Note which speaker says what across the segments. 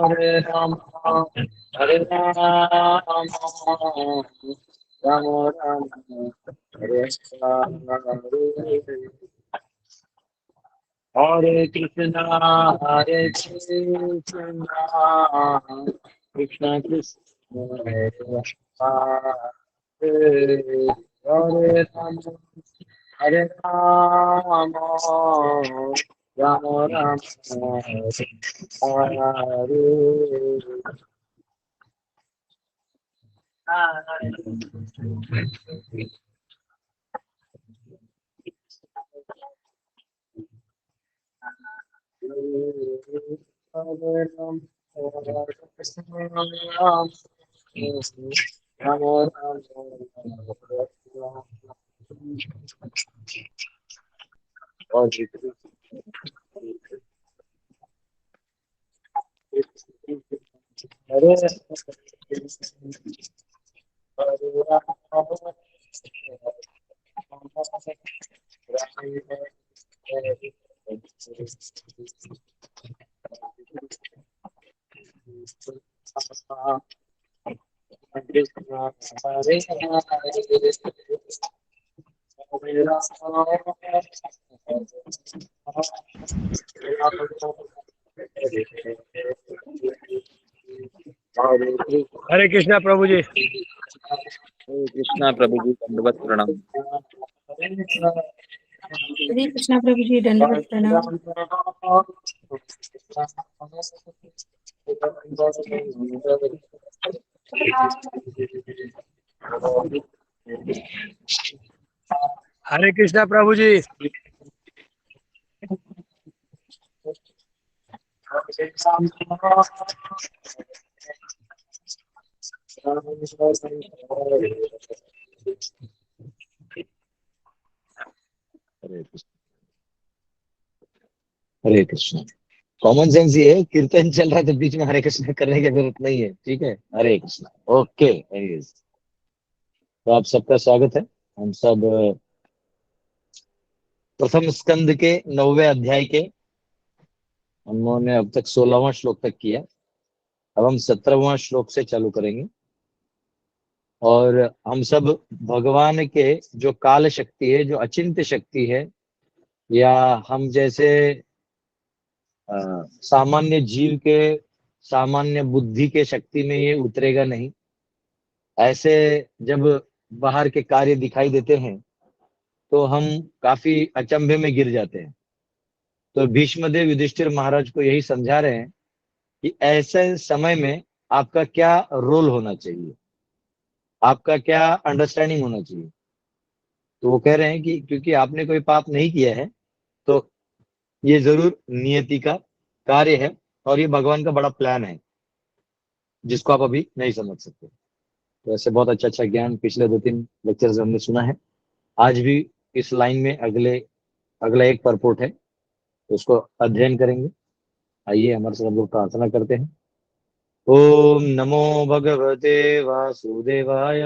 Speaker 1: Hare Rama, Hare Rama, Rama Rama, Hare Hare. Hare Krishna, Hare Krishna, Krishna Krishna, Hare Rama, Hare Rama, Hare Rama, Rama Rama, Hare
Speaker 2: हरे कृष्णा प्रभु जी।
Speaker 3: हरे कृष्णा प्रभु जी, दंडवत प्रणाम।
Speaker 4: हरे कृष्णा प्रभु जी, दंडवत प्रणाम।
Speaker 2: हरे कृष्णा प्रभु जी।
Speaker 1: हरे कृष्ण। कॉमन सेंस ये है, कीर्तन चल रहा है तो बीच में हरे कृष्ण करने की जरूरत नहीं है। ठीक है, हरे कृष्ण। ओके, तो आप सबका स्वागत है। हम सब प्रथम स्कंद के 9वें अध्याय के हमने अब तक 16वां श्लोक तक किया। अब हम 17वां श्लोक से चालू करेंगे। और हम सब भगवान के जो काल शक्ति है, जो अचिंत्य शक्ति है, या हम जैसे सामान्य जीव के सामान्य बुद्धि के शक्ति में ये उतरेगा नहीं। ऐसे जब बाहर के कार्य दिखाई देते हैं तो हम काफी अचंभे में गिर जाते हैं। तो भीष्मदेव युधिष्ठिर महाराज को यही समझा रहे हैं कि ऐसे समय में आपका क्या रोल होना चाहिए, आपका क्या अंडरस्टैंडिंग होना चाहिए। तो वो कह रहे हैं कि क्योंकि आपने कोई पाप नहीं किया है तो ये जरूर नियति का कार्य है और ये भगवान का बड़ा प्लान है जिसको आप अभी नहीं समझ सकते। तो ऐसे बहुत अच्छा अच्छा ज्ञान पिछले 2-3 लेक्चर से हमने सुना है। आज भी इस लाइन में अगला एक परपोर्ट है, तो उसको अध्ययन करेंगे। आइए हमारे साथ हम लोग प्रार्थना करते हैं। ओम नमो भगवते वासुदेवाय।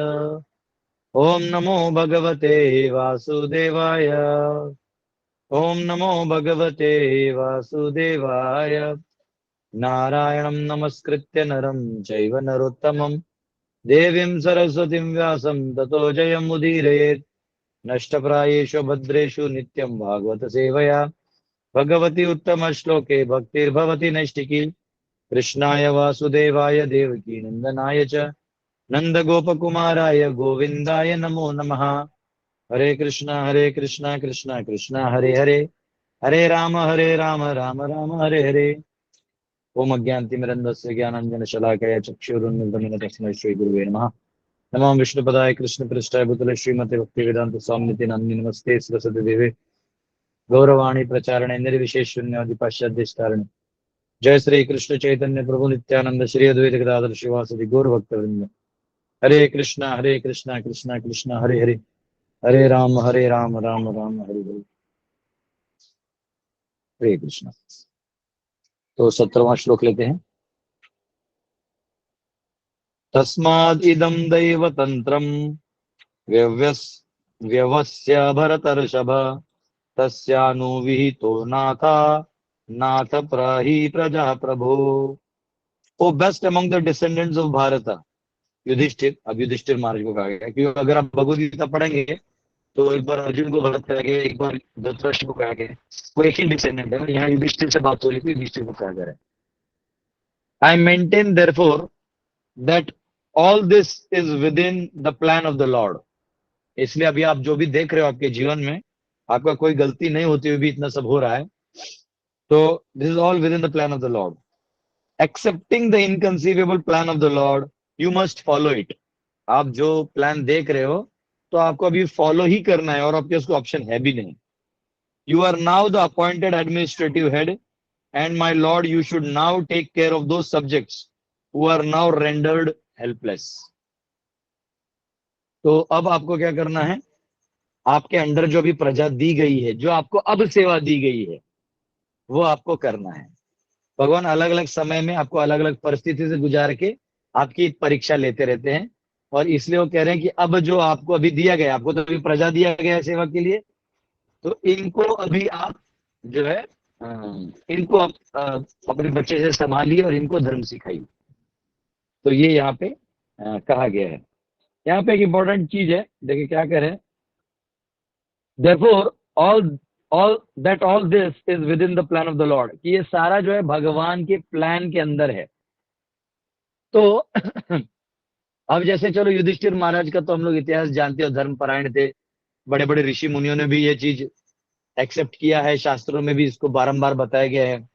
Speaker 1: ओम नमो भगवते वासुदेवाय। ओम नमो भगवते वासुदेवाय। नारायणं नमस्कृत्य नरं चैव नरोत्तमं देवीं सरस्वतीं व्यासं ततो जयमुदीरयेत्। नष्टप्रायेषु भद्रेषु नित्यं भागवत सेवया भगवती उत्तम श्लोके भक्तिर्भवति नैष्टिकी। कृष्णाय वासुदेवाय देवकी नंदनाय च नंदगोपकुमाराय गोविंदाय नमो नमः। हरे कृष्णा कृष्णा कृष्णा हरे हरे, हरे राम राम राम हरे हरे। ओम अज्ञानतिमिरन्धस्य ज्ञानाञ्जनशलाकया चक्षुरुन्मिलितं तस्मै श्रीगुरुवे नमः। नमो विष्णुपदाय कृष्णपृष्ठाय भूतले श्रीमते भक्तिवेदांत स्वामिनिति नामिने नमस्ते सरस्वती देवे गौरवाणी प्रचारणे निर्विशेष शून्यवादी पाश्चात्य। जय श्री कृष्ण चैतन्य प्रभु नित्यानंद श्री अद्वैत गदाधर शिवासदि गौर भक्तवृंद। हरे कृष्णा कृष्णा कृष्णा हरे हरे, हरे राम राम राम हरे हरे। हरे कृष्ण। तो 17वां श्लोक लेते हैं। तस्माद् इदं दैवतन्त्रं व्यवस्य भरतर्षभ तस्यानुविहितो नाथ प्रहि प्रजा प्रभो। O best among the descendants of Bharata Yudhishthira. अब युधिष्ठिर महाराज को कहा गया, क्योंकि अगर आप भगवद गीता पढ़ेंगे तो एक बार अर्जुन को भरत कहा गया, एक बार धृतराष्ट्र को कहा गया, वो एक ही डिसेंडेंट है। यहाँ युधिष्ठिर से बात हो रही थी, युधिष्ठिर को कहा जा रहा है। I maintain therefore that all this is with in the plan of the Lord. इसलिए अभी आप जो भी देख रहे हो आपके जीवन में, आपका कोई गलती नहीं होती हुई भी इतना सब हो रहा है, तो this is all with in the plan of the Lord. Accepting the inconceivable plan of the Lord you must follow it. आप जो प्लान देख रहे हो तो आपको अभी फॉलो ही करना है, और आपके उसको ऑप्शन है भी नहीं। You are now the appointed administrative head and my lord you should now take care of those subjects who are now rendered helpless. तो अब आपको क्या करना है, आपके अंडर जो भी प्रजा दी गई है, जो आपको अब सेवा दी गई है, वो आपको करना है। भगवान अलग अलग समय में आपको अलग अलग परिस्थिति से गुजार के आपकी परीक्षा लेते रहते हैं, और इसलिए वो कह रहे हैं कि अब जो आपको अभी दिया गया, आपको तो अभी प्रजा दिया गया है सेवा के लिए, तो इनको अभी आप जो है इनको आप अपने बच्चे से संभालिए और इनको धर्म सिखाइए। तो ये यहाँ पे कहा गया है। यहाँ पे एक इंपॉर्टेंट चीज है, देखिए क्या कह रहे हैं। Therefore, all this is within the plan of the Lord, कि ये सारा जो है भगवान के प्लान के अंदर है। तो अब जैसे चलो युधिष्ठिर महाराज का तो हम लोग इतिहास जानते हो, धर्मपरायण थे, बड़े बड़े ऋषि मुनियों ने भी ये चीज एक्सेप्ट किया है, शास्त्रों में भी इसको बारंबार बताया गया है।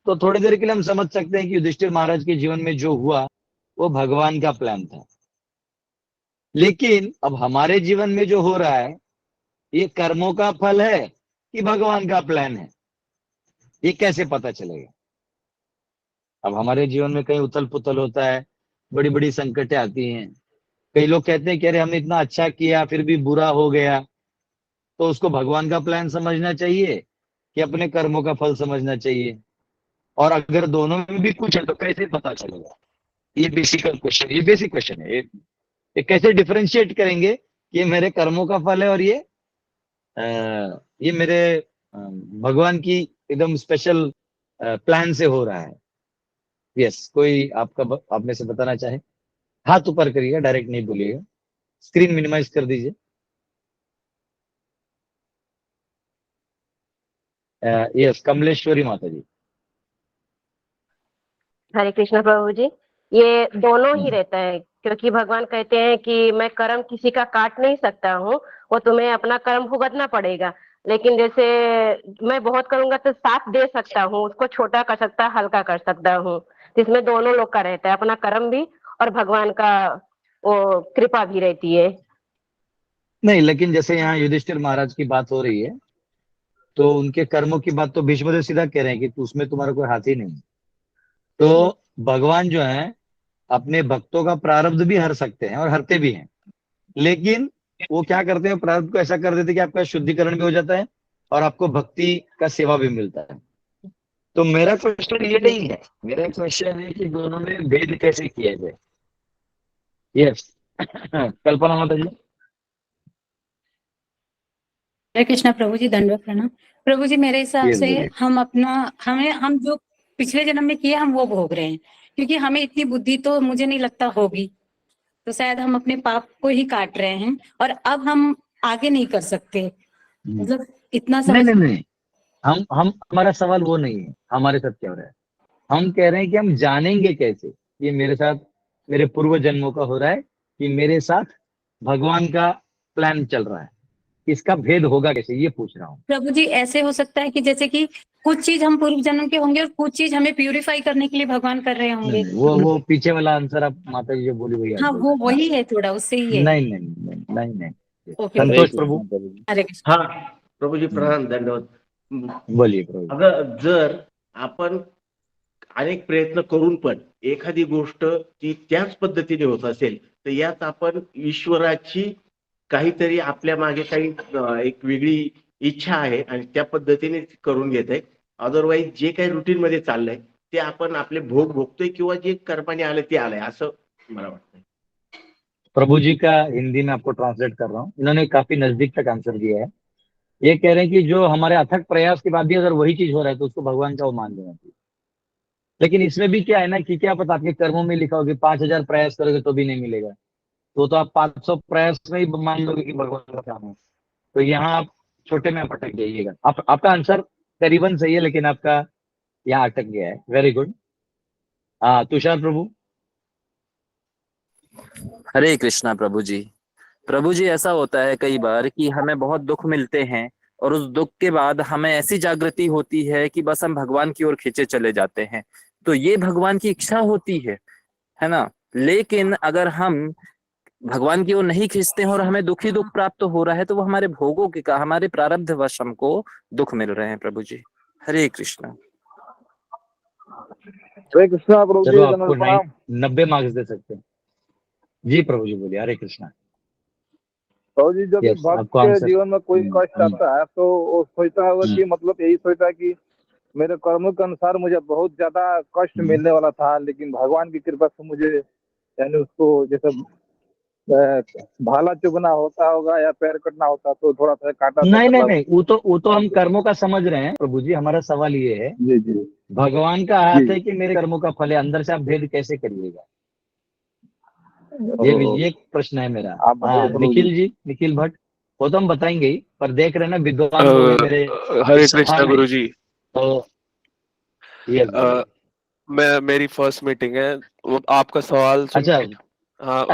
Speaker 1: तो थोड़ी देर के लिए हम समझ सकते हैं कि युधिष्ठिर महाराज के जीवन में जो हुआ वो भगवान का प्लान था। लेकिन अब हमारे जीवन में जो हो रहा है, ये कर्मों का फल है कि भगवान का प्लान है, ये कैसे पता चलेगा। अब हमारे जीवन में कहीं उथल पुथल होता है, बड़ी बड़ी संकटें आती हैं, कई लोग कहते हैं कि अरे हमने इतना अच्छा किया फिर भी बुरा हो गया, तो उसको भगवान का प्लान समझना चाहिए कि अपने कर्मों का फल समझना चाहिए। और अगर दोनों में भी कुछ है तो कैसे पता चलेगा। ये बेसिक क्वेश्चन है। ये कैसे डिफरेंशिएट करेंगे कि ये मेरे कर्मों का फल है और ये मेरे भगवान की एकदम स्पेशल प्लान से हो रहा है। यस, कोई आप में से बताना चाहे, हाथ ऊपर करिएगा, डायरेक्ट नहीं बोलिएगा, स्क्रीन मिनिमाइज कर दीजिए। यस, कमलेश्वरी माता जी।
Speaker 5: हरे कृष्ण प्रभु जी। ये दोनों ही रहता है, क्योंकि भगवान कहते हैं कि मैं कर्म किसी का काट नहीं सकता हूँ, वो तुम्हें अपना कर्म भुगतना पड़ेगा। लेकिन जैसे मैं बहुत करूंगा तो साथ दे सकता हूँ, उसको छोटा कर सकता, हल्का कर सकता हूँ। तो इसमें दोनों लोग का रहता है, अपना कर्म भी और भगवान का वो कृपा भी रहती है।
Speaker 1: नहीं, लेकिन जैसे यहाँ युधिष्ठिर महाराज की बात हो रही है, तो उनके कर्मों की बात तो भीष्मदेव सीधा कह रहे हैं कि उसमें तुम्हारा कोई हाथ ही नहीं। तो भगवान जो है अपने भक्तों का प्रारब्ध भी हर सकते हैं और हरते भी हैं, लेकिन वो क्या करते हैं, प्रारब्ध को ऐसा कर देते हैं कि आपका शुद्धिकरण भी हो जाता है और आपको भक्ति का सेवा भी मिलता है। तो मेरा क्वेश्चन ये नहीं है, मेरा क्वेश्चन है कि दोनों में भेद कैसे किया जाए। यस कल्पना माता जी।
Speaker 6: हरे कृष्णा प्रभु जी, दंडवत प्रणाम। प्रभु जी, मेरे हिसाब
Speaker 1: Yes,
Speaker 6: से
Speaker 1: बोलिए।
Speaker 6: हम जो पिछले जन्म में किए हम वो भोग रहे हैं, क्योंकि हमें इतनी बुद्धि तो मुझे नहीं लगता होगी, तो शायद हम अपने पाप को ही काट रहे हैं और अब हम आगे नहीं कर सकते। मतलब इतना
Speaker 1: नहीं
Speaker 6: समझ
Speaker 1: नहीं नहीं, हम हमारा सवाल वो नहीं है हमारे साथ क्या हो रहा है। हम कह रहे हैं कि हम जानेंगे कैसे ये मेरे साथ मेरे पूर्व जन्मों का हो रहा है कि मेरे साथ भगवान का प्लान चल रहा है, इसका भेद होगा कैसे, ये पूछ रहा हूँ।
Speaker 6: प्रभु जी। ऐसे हो सकता है कि जैसे कि कुछ चीज हम पूर्व जन्म के होंगे और कुछ चीज हमें प्यूरिफाई करने के लिए भगवान कर रहे होंगे।
Speaker 1: नहीं, वो पीछे वाला आंसर आप माता जी जो बोली वही आप
Speaker 6: हाँ,
Speaker 1: बोल
Speaker 6: वो
Speaker 1: रहे हैं।
Speaker 6: वही है, थोड़ा उससे ही है।
Speaker 1: नहीं नहीं नहीं नहीं नहीं,
Speaker 6: ओके
Speaker 1: संतोष प्रभु।
Speaker 6: हरे कृष्ण।
Speaker 2: हाँ प्रभुजी, प्रणाम, दंडवत।
Speaker 1: बोलिए प्रभू।
Speaker 2: अगं, जर आपण अनेक प्रयत्न करून पण एखादी गोष्ट ती त्याच पद्धतीने होत असेल, तर यात आपण ईश्वराची काहीतरी आपल्या मागे काही एक वेगळी इच्छा आहे आणि त्या पद्धतीने करून घेत आहे, अदरवाईज जे काही रुटीन मध्ये चाललंय ते आपण आपले भोग भोगतोय किंवा जे कर्माने आलं ते आलंय असं मला वाटतं.
Speaker 1: प्रभु जी का हिंदी में आपको ट्रांसलेट कर रहा हूँ, इन्होंने काफी नजदीक तक आंसर दिया है। ये कह रहे हैं कि जो हमारे अथक प्रयास के बाद भी अगर वही चीज हो रहा है तो उसको भगवान का वो मान देना चाहिए। लेकिन इसमें भी क्या है ना कि क्या पता आपके कर्मों में लिखा हो कि 5,000 प्रयास करोगे तो भी नहीं मिलेगा, तो आप 500 प्रयास में ही मान लोगे कि भगवान का काम है। तो यहाँ आप छोटे में अटक जाइएगा। आपका आंसर करीबन सही है, लेकिन आपका यहाँ अटक गया है। Very good. हाँ तुषार प्रभु।
Speaker 3: हरे कृष्णा प्रभु जी। प्रभु जी, ऐसा होता है कई बार कि हमें बहुत दुख मिलते हैं और उस दुख के बाद हमें ऐसी जागृति होती है कि बस हम भगवान की ओर खींचे चले जाते हैं। तो ये भगवान की इच्छा होती है ना। लेकिन अगर हम भगवान की ओर नहीं खींचते हैं और हमें दुख ही दुख प्राप्त हो रहा है तो वो हमारे भोगों के का हमारे प्रारब्ध वश हमको दुख मिल रहे हैं। प्रभु जी हरे कृष्णा।
Speaker 7: हरे कृष्णा प्रभु जी,
Speaker 1: चलो
Speaker 7: दंडवत
Speaker 1: आपको
Speaker 7: प्रणाम।
Speaker 1: 90 मार्क्स दे सकते हैं। जी प्रभु जी बोलिए। हरे कृष्णा।
Speaker 7: प्रभु जी, जब भी
Speaker 1: यस
Speaker 7: भक्त
Speaker 1: आपको
Speaker 7: के
Speaker 1: आंसर।
Speaker 7: जीवन में कोई कष्ट आता है तो वो सोचता होगा कि मतलब यही सोचता है कि मेरे कर्मों के अनुसार मुझे बहुत ज्यादा कष्ट मिलने वाला था, लेकिन भगवान की कृपा से मुझे यानी उसको जैसे भाला चुभना होता होगा या पैर कटना होता तो थोड़ा सा काटा तो
Speaker 1: नहीं नहीं
Speaker 7: मतलब।
Speaker 1: नहीं, वो तो हम कर्मों का समझ रहे हैं प्रभु जी। हमारा सवाल ये है,
Speaker 7: जी जी
Speaker 1: भगवान का
Speaker 7: जी।
Speaker 1: हाथ है कि मेरे कर्मों का फल है, अंदर से आप भेद कैसे करिएगा? ये प्रश्न है मेरा।
Speaker 7: आप बताइए
Speaker 1: हाँ
Speaker 7: प्रभु जी।
Speaker 1: निखिल भट्ट, वो तो हम बताएंगे ही, पर देख रहे हैं ना विद्वान लोग हैं मेरे
Speaker 8: हरे
Speaker 1: इस सभा
Speaker 8: कृष्णा
Speaker 1: में,
Speaker 8: गुरु जी।
Speaker 1: तो यस बोलिए।
Speaker 8: मेरी फर्स्ट मीटिंग है, वो आपका सवाल सुन
Speaker 1: अच्छा।
Speaker 8: के हाँ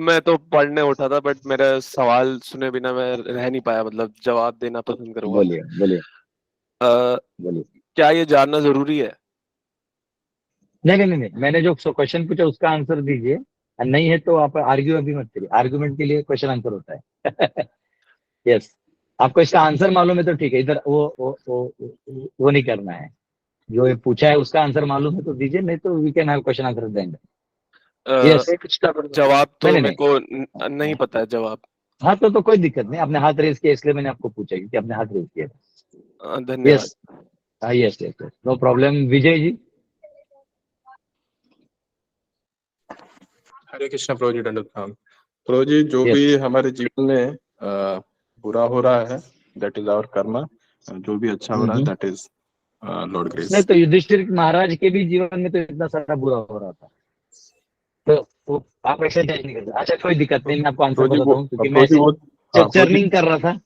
Speaker 8: मैं तो पढ़ने उठा था बट मेरा सवाल सुने बिना मैं रह नहीं पाया, मतलब जवाब देना पसंद करूंगा।
Speaker 1: बोलिए बोलिए
Speaker 8: अ,
Speaker 1: बोलिए।
Speaker 8: क्या ये जानना जरूरी है?
Speaker 1: नहीं नहीं नहीं नहीं, मैंने जो क्वेश्चन पूछा उसका आंसर दीजिए, और नहीं है तो आप आर्ग्यू अभी मत करिए। आर्ग्यूमेंट के लिए क्वेश्चन आंसर होता है। यस, आपको इसका आंसर मालूम है तो ठीक है, इधर वो नहीं करना है। जो ये पूछा है उसका आंसर मालूम है तो दीजिए, नहीं तो we can have question answer देंगे।
Speaker 8: Uh,
Speaker 1: yes.
Speaker 8: जवाब
Speaker 1: नहीं
Speaker 8: तो
Speaker 1: नहीं
Speaker 8: मेरे
Speaker 1: नहीं।
Speaker 8: को नहीं पता है जवाब।
Speaker 1: हाँ तो कोई दिक्कत नहीं, आपने हाथ रेज किया इसलिए मैंने आपको पूछा कि आपने हाथ रेज किया।
Speaker 8: धन्यवाद।
Speaker 1: यस। हाँ yes yes yes, no problem. Vijay ji.
Speaker 9: Hare Krishna प्रभु जी, दंडवत प्रणाम। प्रभु जी, जो
Speaker 1: यस।
Speaker 9: भी हमारे जीवन में बुरा हो रहा है दैट इज आवर कर्मा, जो भी अच्छा हो रहा है दैट इज लॉर्ड
Speaker 1: नहीं
Speaker 9: ग्रेस।
Speaker 1: तो युधिष्ठिर महाराज के भी जीवन में तो इतना सारा बुरा हो रहा था, तो वो आप ऐसे जज नहीं करते। अच्छा कोई दिक्कत नहीं, मैं आपको आंसर
Speaker 9: प्रभु जी
Speaker 1: बताता हूँ क्योंकि मैं
Speaker 9: प्रभु जी
Speaker 1: ऐसे
Speaker 9: वो हाँ प्रभु जी।
Speaker 1: चर्निंग कर रहा था।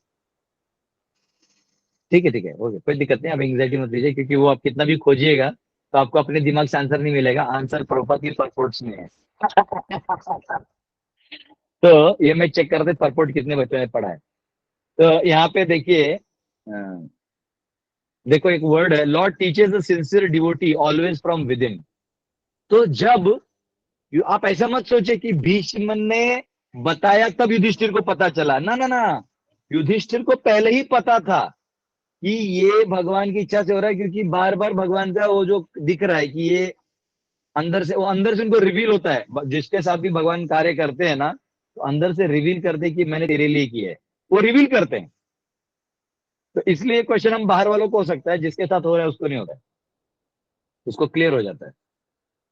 Speaker 1: ठीक है ओके, कोई दिक्कत नहीं, आप एंग्जाइटी मत लीजिए, क्योंकि वो आप कितना भी खोजिएगा तो आपको अपने दिमाग से आंसर नहीं मिलेगा, आंसर प्रभुपाद की परपोर्ट्स में है। तो ये मैं चेक कर रहा था परपोर्ट कितने बच्चों ने पढ़ा है। तो यहाँ पे देखिए, देखो एक वर्ड है, Lord teaches the sincere devotee always from with in. तो जब आप ऐसा मत सोचे कि भीष्म ने बताया तब युधिष्ठिर को पता चला, ना ना ना, युधिष्ठिर को पहले ही पता था कि ये भगवान की इच्छा से हो रहा है, क्योंकि बार बार भगवान का वो जो दिख रहा है कि ये अंदर से उनको रिवील होता है। जिसके साथ भी भगवान कार्य करते हैं ना, तो अंदर से रिवील करते हैं कि मैंने तेरे लिए किया है, वो रिवील करते हैं। तो इसलिए क्वेश्चन हम बाहर वालों को हो सकता है, जिसके साथ हो रहा है उसको नहीं होता है, उसको क्लियर हो जाता है।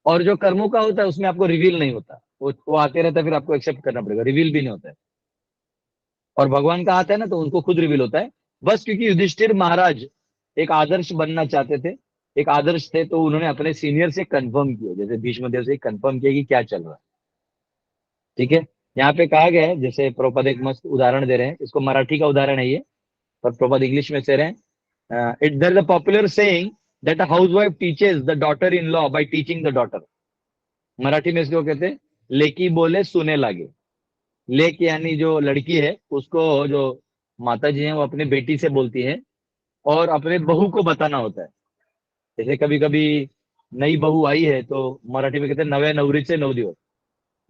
Speaker 1: और जो कर्मों का होता है उसमें आपको रिवील नहीं होता, वो आते रहता है, फिर आपको एक्सेप्ट करना पड़ेगा, रिवील भी नहीं होता है। और भगवान का आता है ना तो उनको खुद रिवील होता है। बस क्योंकि युधिष्ठिर महाराज एक आदर्श बनना चाहते थे, एक आदर्श थे, तो उन्होंने अपने सीनियर से कंफर्म किया, जैसे भीष्मदेव से कंफर्म किया कि क्या चल रहा है। ठीक है, यहाँ पे कहा गया है, जैसे प्रभुपाद एक मस्त उदाहरण दे रहे हैं, इसको मराठी का उदाहरण है ये, पर प्रभुपाद इंग्लिश में से रहे हैं। It there is a popular saying that a housewife teaches the daughter in law by teaching the daughter. Marathi में इसको कहते हैं लेकी बोले सुने लागे। लेक यानी जो लड़की है उसको जो माता जी हैं वो अपने बेटी से बोलती है और अपने बहू को बताना होता है। जैसे कभी कभी नई बहू आई है तो मराठी में कहते हैं नवे नवरीचे 9 दिवस,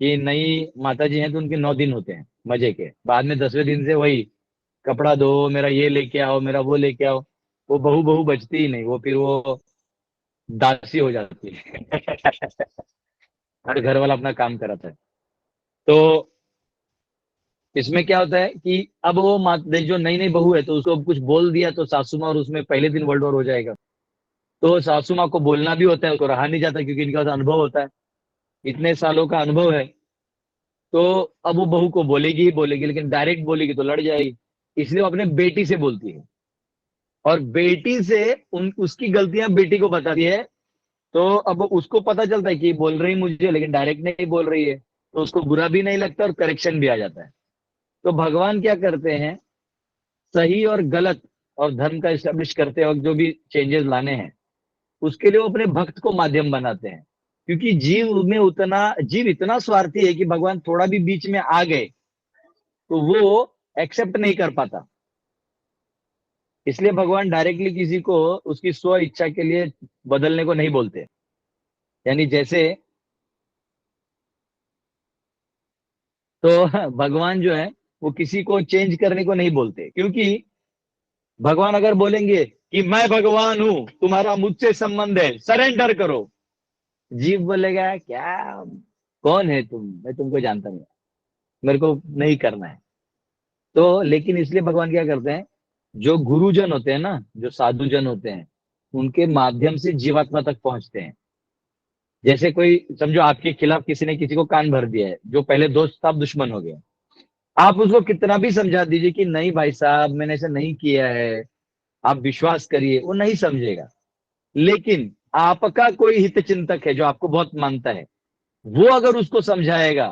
Speaker 1: कि नई माता जी हैं तो उनके 9 दिन होते हैं मजे के, बाद में 10वें दिन से वही कपड़ा धो, मेरा ये लेके आओ, मेरा वो लेके आओ। वो बहू बहू बचती ही नहीं, वो फिर वो दासी हो जाती है। हर घर वाला अपना काम कराता है। तो इसमें क्या होता है कि अब वो जो नई नई बहू है तो उसको अब कुछ बोल दिया तो सासू माँ और उसमें पहले दिन वर्ल्ड वॉर हो जाएगा। तो सासू माँ को बोलना भी होता है, उसको रहा नहीं जाता क्योंकि इनका तो अनुभव होता है, इतने सालों का अनुभव है। तो अब वो बहू को बोलेगी ही बोलेगी, लेकिन डायरेक्ट बोलेगी तो लड़ जाएगी, इसलिए वो अपने बेटी से बोलती है और बेटी से उसकी गलतियां बेटी को बताती है। तो अब उसको पता चलता है कि बोल रही मुझे लेकिन डायरेक्ट नहीं बोल रही है, तो उसको बुरा भी नहीं लगता और करेक्शन भी आ जाता है। तो भगवान क्या करते हैं, सही और गलत और धर्म का इस्टेब्लिश करते वक्त जो भी चेंजेस लाने हैं उसके लिए वो अपने भक्त को माध्यम बनाते हैं, क्योंकि जीव इतना स्वार्थी है कि भगवान थोड़ा भी बीच में आ गए तो वो एक्सेप्ट नहीं कर पाता। इसलिए भगवान डायरेक्टली किसी को उसकी स्व इच्छा के लिए बदलने को नहीं बोलते। यानी जैसे तो भगवान जो है वो किसी को चेंज करने को नहीं बोलते, क्योंकि भगवान अगर बोलेंगे कि मैं भगवान हूं, तुम्हारा मुझसे संबंध है, सरेंडर करो, जीव बोलेगा क्या, कौन है तुम, मैं तुमको जानता नहीं, मेरे को नहीं करना है। तो लेकिन इसलिए भगवान क्या करते हैं, जो गुरुजन होते हैं ना, जो साधुजन होते हैं, उनके माध्यम से जीवात्मा तक पहुंचते हैं। जैसे कोई समझो आपके खिलाफ किसी ने किसी को कान भर दिया है, जो पहले दोस्त था अब दुश्मन हो गया, आप उसको कितना भी समझा दीजिए कि नहीं भाई साहब मैंने ऐसा नहीं किया है, आप विश्वास करिए, वो नहीं समझेगा। लेकिन आपका कोई हित चिंतक है जो आपको बहुत मानता है, वो अगर उसको समझाएगा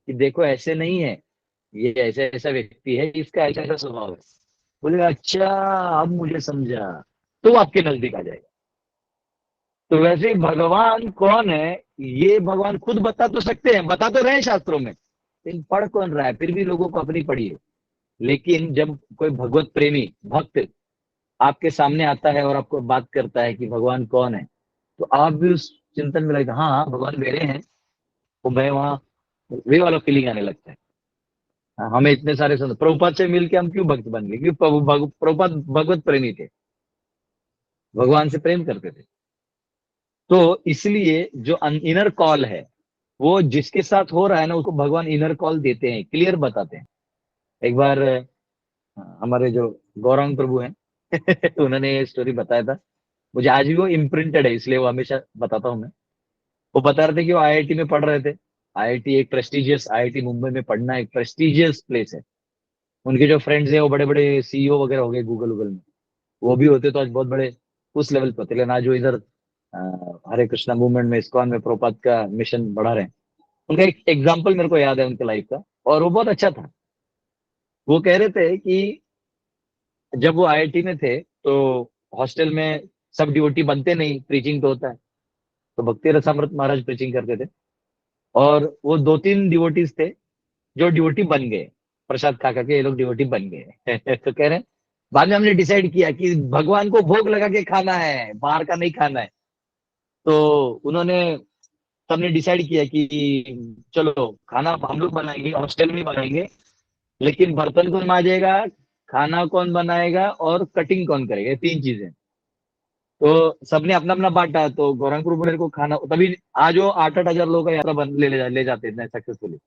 Speaker 1: कि देखो ऐसे नहीं है, ये ऐसा ऐसा व्यक्ति है, इसका ऐसा ऐसा स्वभाव है, बोलेगा अच्छा अब मुझे समझा, तो वो आपके नजदीक आ जाएगा। तो वैसे ही भगवान कौन है ये भगवान खुद बता तो सकते हैं, बता तो रहे हैं शास्त्रों में, लेकिन पढ़ कौन रहा है, फिर भी लोगों को अपनी पढ़ी है। लेकिन जब कोई भगवत प्रेमी भक्त आपके सामने आता है और आपको बात करता है कि भगवान कौन है, तो आप भी उस चिंतन में लगता है, हाँ हाँ भगवान मेरे हैं, तो मैं वहां वे वाला फीलिंग आने लगता है। हाँ, हमें इतने सारे संत प्रभुपाद से मिलके हम क्यों भक्त बन गए, क्योंकि प्रभुपाद भगवत प्रेमी थे, भगवान से प्रेम करते थे। तो इसलिए जो इनर कॉल है वो जिसके साथ हो रहा है ना, उसको भगवान इनर कॉल देते हैं, क्लियर बताते हैं। एक बार हमारे जो गौरांग प्रभु हैं उन्होंने ये स्टोरी बताया था, मुझे आज भी वो इम्प्रिंटेड है, इसलिए वो हमेशा बताता हूँ मैं। वो बता रहे थे कि वो आईआईटी में पढ़ रहे थे। आईआईटी एक प्रेस्टिजियस, आईआईटी मुंबई में पढ़ना एक प्रेस्टिजियस प्लेस है। उनके जो फ्रेंड्स हैं वो बड़े बड़े सीईओ वगैरह हो गए गूगल में, वो भी होते तो आज बहुत बड़े उस लेवल पे होते, लेकिन आज वो इधर हरे कृष्णा मूवमेंट में, इस्कॉन में प्रभुपाद का मिशन बढ़ा रहे हैं। उनका एक एग्जाम्पल मेरे को याद है उनके लाइफ का, और वो बहुत अच्छा था। वो कह रहे थे कि जब वो आईआईटी में थे तो हॉस्टल में सब डिवोटी बनते नहीं, प्रीचिंग तो होता है, तो भक्ति रसामृत महाराज प्रीचिंग करते थे, और वो 2-3 डिवोटीज थे जो डिवोटी बन गए, प्रसाद खा खा के ये लोग डिवोटी बन गए तो कह रहे हैं बाद में हमने डिसाइड किया कि भगवान को भोग लगा के खाना है, बाहर का नहीं खाना है। तो उन्होंने सबने डिसाइड किया कि चलो खाना हम लोग बनाएंगे, हॉस्टल में बनाएंगे, लेकिन बर्तन कौन मांजेगा, खाना कौन बनाएगा और कटिंग कौन करेगा, ये 3 चीजें। तो सबने अपना अपना बांटा। तो गौरंगपुर मेरे को खाना, तभी आज वो 8-8 हजार लोगों का यात्रा ले जाते इतने सक्सेसफुली,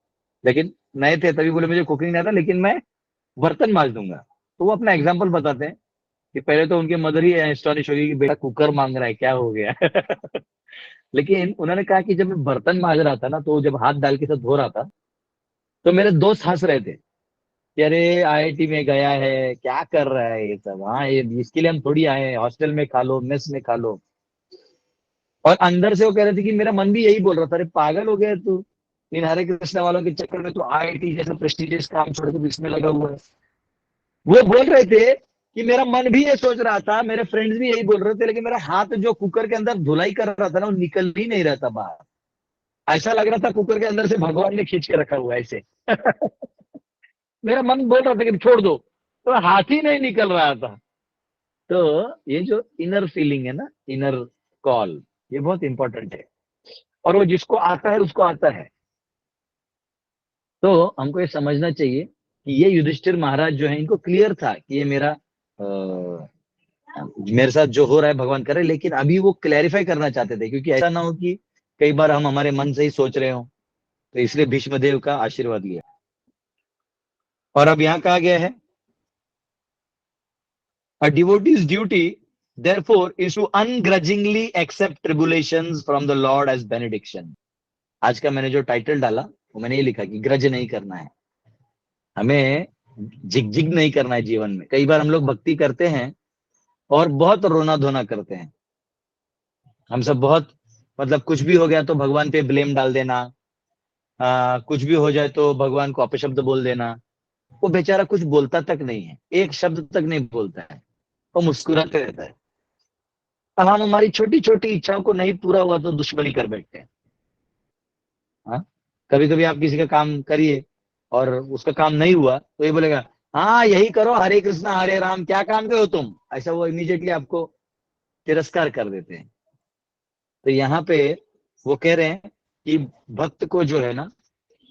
Speaker 1: लेकिन नए थे तभी बोले मुझे कुकिंग नहीं आता लेकिन मैं बर्तन मांज दूंगा। तो वो अपना एग्जाम्पल बताते हैं कि पहले तो उनके मदर ही एस्टॉनिश होगी कि बेटा कुकर मांग रहा है, क्या हो गया लेकिन उन्होंने कहा कि जब मैं बर्तन मांज रहा था ना, तो जब हाथ डाल के साथ धो रहा था तो मेरे दोस्त हंस रहे थे कि अरे आईआईटी में गया है, क्या कर रहा है ये सब, हाँ ये इसके लिए हम थोड़ी आए हैं, हॉस्टल में खा लो, मेस में खा लो। और अंदर से वो कह रहे थे कि मेरा मन भी यही बोल रहा था, अरे पागल हो गया तू, इन हरे कृष्ण वालों के चक्कर में तो आईआईटी जैसा प्रेस्टिजियस काम छोड़ के इसमें लगा हुआ है। वो बोल रहे थे कि मेरा मन भी ये सोच रहा था, मेरे फ्रेंड्स भी यही बोल रहे थे, लेकिन मेरा हाथ जो कुकर के अंदर धुलाई कर रहा था ना, वो निकल ही नहीं रहा था बाहर। ऐसा लग रहा था कुकर के अंदर से भगवान ने खींच के रखा हुआ है ऐसे मेरा मन बोल रहा था कि छोड़ दो, तो हाथ ही नहीं निकल रहा था। तो ये जो इनर फीलिंग है ना, इनर कॉल, ये बहुत इंपॉर्टेंट है, और वो जिसको आता है उसको आता है। तो हमको ये समझना चाहिए कि ये युधिष्ठिर महाराज जो है, इनको क्लियर था कि ये मेरे साथ जो हो रहा है भगवान करे, लेकिन अभी वो क्लैरिफाई करना चाहते थे, क्योंकि ऐसा ना हो कि कई बार हम हमारे मन से ही सोच रहे हो, तो इसलिए भीष्मदेव का आशीर्वाद लिया। और अब यहां कहा गया है a devotee's duty therefore is to ungrudgingly accept tribulations from the Lord as benediction. आज का मैंने जो टाइटल डाला वो मैंने ये लिखा कि ग्रज नहीं करना है, हमें झिकझिक नहीं करना है जीवन में। कई बार हम लोग भक्ति करते हैं और बहुत रोना धोना करते हैं। हम सब बहुत मतलब कुछ भी हो गया तो भगवान पे ब्लेम डाल देना, कुछ भी हो जाए तो भगवान को अपशब्द बोल देना। वो बेचारा कुछ बोलता तक नहीं है, एक शब्द तक नहीं बोलता है, वो मुस्कुराते रहता है। अब हम हमारी छोटी छोटी इच्छाओं को नहीं पूरा हुआ तो दुश्मनी कर बैठते हैं। हाँ, कभी कभी आप किसी का काम करिए और उसका काम नहीं हुआ तो ये बोलेगा हाँ यही करो, हरे कृष्णा हरे राम, क्या काम करो तुम, ऐसा वो इमीडिएटली आपको तिरस्कार कर देते हैं। तो यहाँ पे वो कह रहे हैं कि भक्त को जो है ना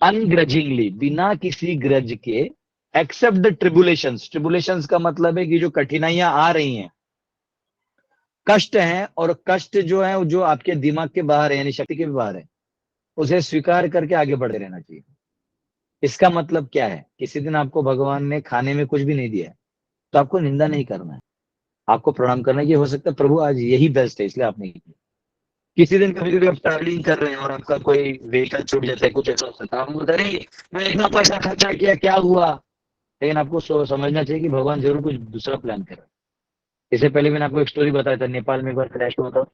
Speaker 1: अनग्रजिंगली, बिना किसी ग्रज के, एक्सेप्ट द ट्रिबुलेशंस। ट्रिबुलेशंस का मतलब है कि जो कठिनाइयां आ रही हैं, कष्ट हैं, और कष्ट जो है जो आपके दिमाग के बाहर है, यानी शक्ति के बाहर है, उसे स्वीकार करके आगे बढ़ते रहना चाहिए। इसका मतलब क्या है? किसी दिन आपको भगवान ने खाने में कुछ भी नहीं दिया है तो आपको निंदा नहीं करना है, आपको प्रणाम करना है कि हो सकता है प्रभु आज यही बेस्ट है इसलिए आप नहीं किया। किसी दिन कभी कभी आप ट्रैवलिंग कर रहे हैं और आपका कोई व्हीकल छूट जाता है, कुछ ऐसा होता है, आप बोलते नहीं मैं इतना पैसा खर्चा किया क्या हुआ, लेकिन आपको समझना चाहिए कि भगवान जरूर कुछ दूसरा प्लान कर रहा है। इससे पहले मैंने आपको एक स्टोरी बताया था, नेपाल में एक बार क्रैश हुआ था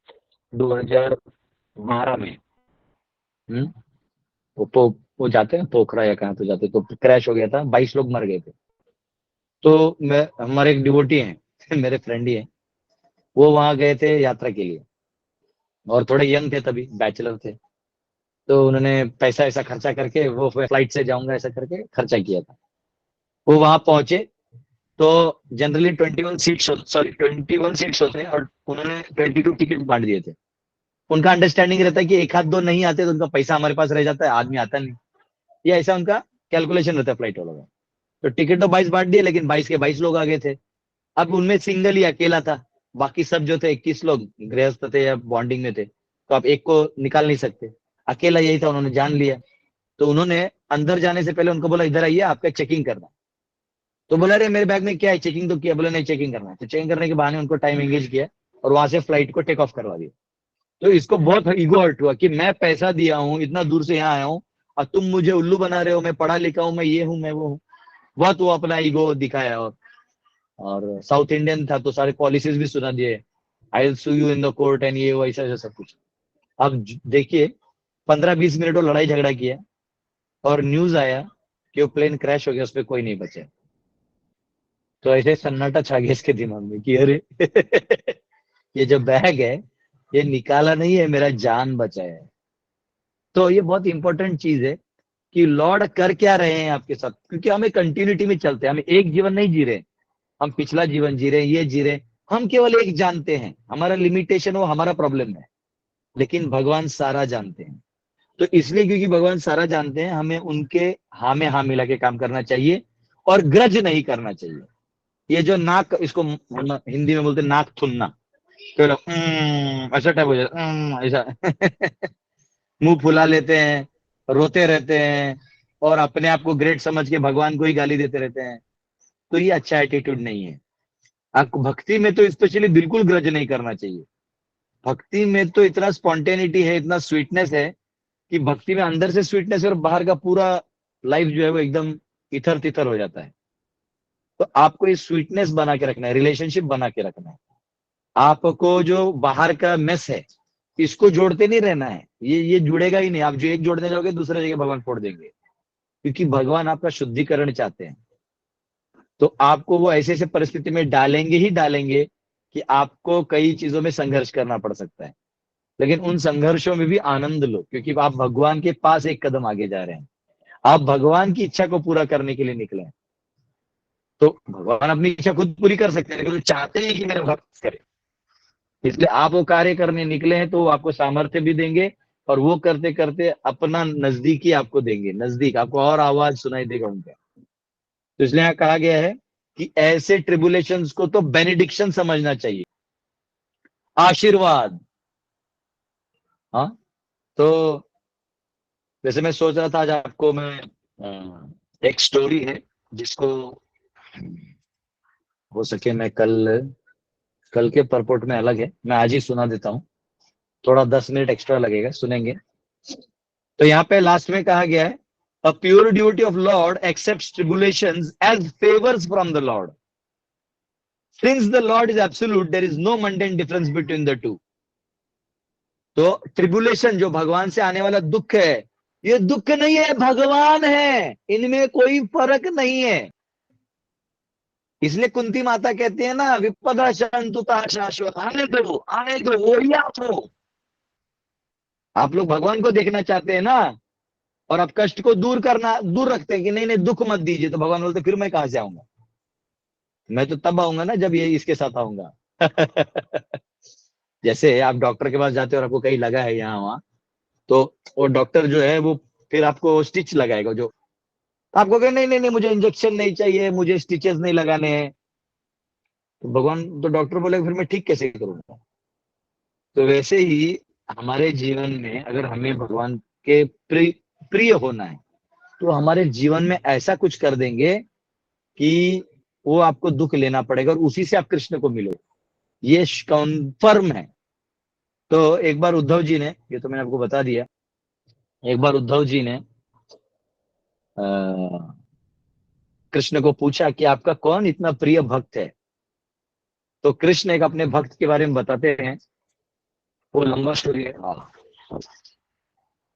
Speaker 1: 2012 में। वो जाते हैं पोखरा या कहाँ तो जाते, तो क्रैश हो गया था, 22 लोग मर गए थे। तो मैं, हमारे एक डिवोटी हैं मेरे फ्रेंड ही हैं, वो वहां गए थे यात्रा के लिए और थोड़े यंग थे, तभी बैचलर थे। तो उन्होंने पैसा ऐसा खर्चा करके, वो फ्लाइट से जाऊंगा ऐसा करके खर्चा किया था। वो वहां पहुंचे तो जनरली 21 सीट्स होते हैं और उन्होंने 22 टिकट बांट दिए थे। उनका अंडरस्टैंडिंग रहता है कि एक हाथ दो नहीं आते तो उनका पैसा हमारे पास रह जाता है, आदमी आता नहीं, ये ऐसा उनका कैलकुलेशन रहता है फ्लाइट वालों का। तो टिकट तो 22 बांट दिए, लेकिन 22 के 22 लोग आ गए थे। अब उनमें सिंगल ही अकेला था, बाकी सब जो थे 21 लोग गृहस्थ थे या बॉन्डिंग में थे, तो आप एक को निकाल नहीं सकते, अकेला यही था, उन्होंने जान लिया। तो उन्होंने अंदर जाने से पहले उनको बोला इधर आइए आपका चेकिंग करना। तो बोला अरे मेरे बैग में क्या है, चेकिंग तो किया। बोले नहीं चेकिंग करना है। तो चेकिंग करने के बहाने उनको टाइम एंगेज किया और वहां से फ्लाइट को टेक ऑफ करवा दिया। तो इसको बहुत ईगो हर्ट हुआ कि मैं पैसा दिया हूँ, इतना दूर से यहाँ आया हूँ और तुम मुझे उल्लू बना रहे हो, मैं पढ़ा लिखा हूँ, मैं ये हूँ मैं वो हूँ। बहुत वो अपना ईगो दिखाया। और साउथ इंडियन था तो सारे पॉलिसीज भी सुना दिए, I will sue you in the court and ये वैसा ऐसा सब कुछ। अब देखिए 15-20 मिनट वो लड़ाई झगड़ा किया और न्यूज आया कि वो प्लेन क्रैश हो गया, उसपे कोई नहीं बचे। तो ऐसे सन्नाटा छा गया इसके दिमाग में कि अरे ये जो बैग है ये निकाला नहीं है, मेरा जान बचा है। तो ये बहुत इंपॉर्टेंट चीज है कि लॉर्ड कर क्या रहे हैं आपके साथ, क्योंकि हमें कंटिन्यूटी में चलते हैं, हम एक जीवन नहीं जी रहे, हम पिछला जीवन जी रहे हैं, ये जी रहे हैं। हम केवल एक जानते हैं, हमारा लिमिटेशन वो हमारा प्रॉब्लम है, लेकिन भगवान सारा जानते हैं। तो इसलिए क्योंकि भगवान सारा जानते हैं, हमें उनके हाँ में हाँ मिला के काम करना चाहिए और ग्रज नहीं करना चाहिए। ये जो नाक, इसको हिंदी में बोलते नाक थुनना, तो ऐसा टाइप हो जाता ऐसा मुंह फुला लेते हैं, रोते रहते हैं और अपने आप को ग्रेट समझ के भगवान को ही गाली देते रहते हैं। तो ये अच्छा एटीट्यूड नहीं है। आपको भक्ति में तो स्पेशली बिल्कुल ग्रज नहीं करना चाहिए। भक्ति में तो इतना स्पॉन्टेनिटी है, इतना स्वीटनेस है कि भक्ति में अंदर से स्वीटनेस है और बाहर का पूरा लाइफ जो है वो एकदम इथर तिथर हो जाता है। तो आपको ये स्वीटनेस बना के रखना है, रिलेशनशिप बना के रखना है। आपको जो बाहर का मेस है इसको जोड़ते नहीं रहना है, ये जुड़ेगा ही नहीं। आप जो एक जोड़ने जाओगे दूसरे जगह भगवान फोड़ देंगे, क्योंकि भगवान आपका शुद्धिकरण चाहते हैं। तो आपको वो ऐसे ऐसे परिस्थिति में डालेंगे ही डालेंगे कि आपको कई चीजों में संघर्ष करना पड़ सकता है, लेकिन उन संघर्षों में भी आनंद लो, क्योंकि आप भगवान के पास एक कदम आगे जा रहे हैं। आप भगवान की इच्छा को पूरा करने के लिए निकले हैं। तो भगवान अपनी इच्छा खुद पूरी कर सकते हैं, लेकिन वो चाहते हैं कि मेरे भक्त करे, इसलिए आप वो कार्य करने निकले हैं। तो वो आपको सामर्थ्य भी देंगे और वो करते करते अपना नजदीकी आपको देंगे, नजदीक आपको और आवाज सुनाई देगा उनका। तो इसलिए यहाँ कहा गया है कि ऐसे ट्रिबुलेशंस को तो बेनिडिक्शन समझना चाहिए, आशीर्वाद। हाँ, तो वैसे मैं सोच रहा था आज आपको मैं एक स्टोरी है जिसको हो सके मैं कल के परपोर्ट में अलग है, मैं आज ही सुना देता हूँ, थोड़ा 10 मिनट एक्स्ट्रा लगेगा, सुनेंगे। तो यहाँ पे लास्ट में कहा गया है, a pure duty of lord accepts tribulations as favours from the lord, since the lord is absolute there is no mundane difference between the two. तो ट्रिबुलेशन जो भगवान से आने वाला दुख है, ये दुख नहीं है, भगवान है, इनमें कोई फर्क नहीं है। इसलिए कुंती माता कहती है ना, विपदा शंतुता शाश्वत, आने दो, वो ही आप हो। आप लोग भगवान को देखना चाहते हैं ना, और आप कष्ट को दूर रखते हैं कि नहीं दुख मत दीजिए, तो भगवान बोलते फिर मैं कहां से आऊंगा, मैं तो तब आऊंगा ना जब ये इसके साथ आऊंगा। जैसे आप डॉक्टर के पास जाते हो और आपको कहीं लगा है यहाँ वहां, तो वो डॉक्टर जो है वो फिर आपको स्टिच लगाएगा, जो आपको कहे नहीं मुझे इंजेक्शन नहीं चाहिए, मुझे स्टिचेस नहीं लगाने हैं, तो भगवान तो डॉक्टर बोलेगा फिर मैं ठीक कैसे करूंगा। तो वैसे ही हमारे जीवन में अगर हमें भगवान के प्रिय होना है, तो हमारे जीवन में ऐसा कुछ कर देंगे कि वो आपको दुख लेना पड़ेगा और उसी से आप कृष्ण को मिलो, ये कन्फर्म है। तो एक बार उद्धव जी ने, ये तो मैंने आपको बता दिया, एक बार उद्धव जी ने कृष्ण को पूछा कि आपका कौन इतना प्रिय भक्त है। तो कृष्ण एक अपने भक्त के बारे में बताते हैं, वो लंबा स्टोरी है,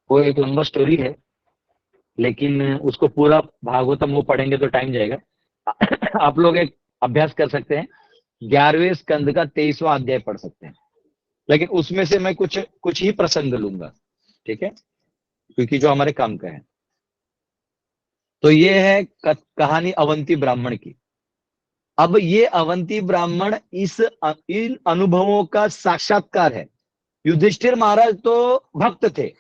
Speaker 1: वो एक लंबा स्टोरी है, लेकिन उसको पूरा भागवतम वो पढ़ेंगे तो टाइम जाएगा। आप लोग एक अभ्यास कर सकते हैं, 11वें स्कंद का 23वां अध्याय पढ़ सकते हैं, लेकिन उसमें से मैं कुछ ही प्रसंग लूंगा, ठीक है, क्योंकि जो हमारे काम का है। तो ये है कहानी अवंती ब्राह्मण की। अब ये अवंती ब्राह्मण इन अनुभवों का साक्षात्कार है। युधिष्ठिर महाराज तो भक्त थे,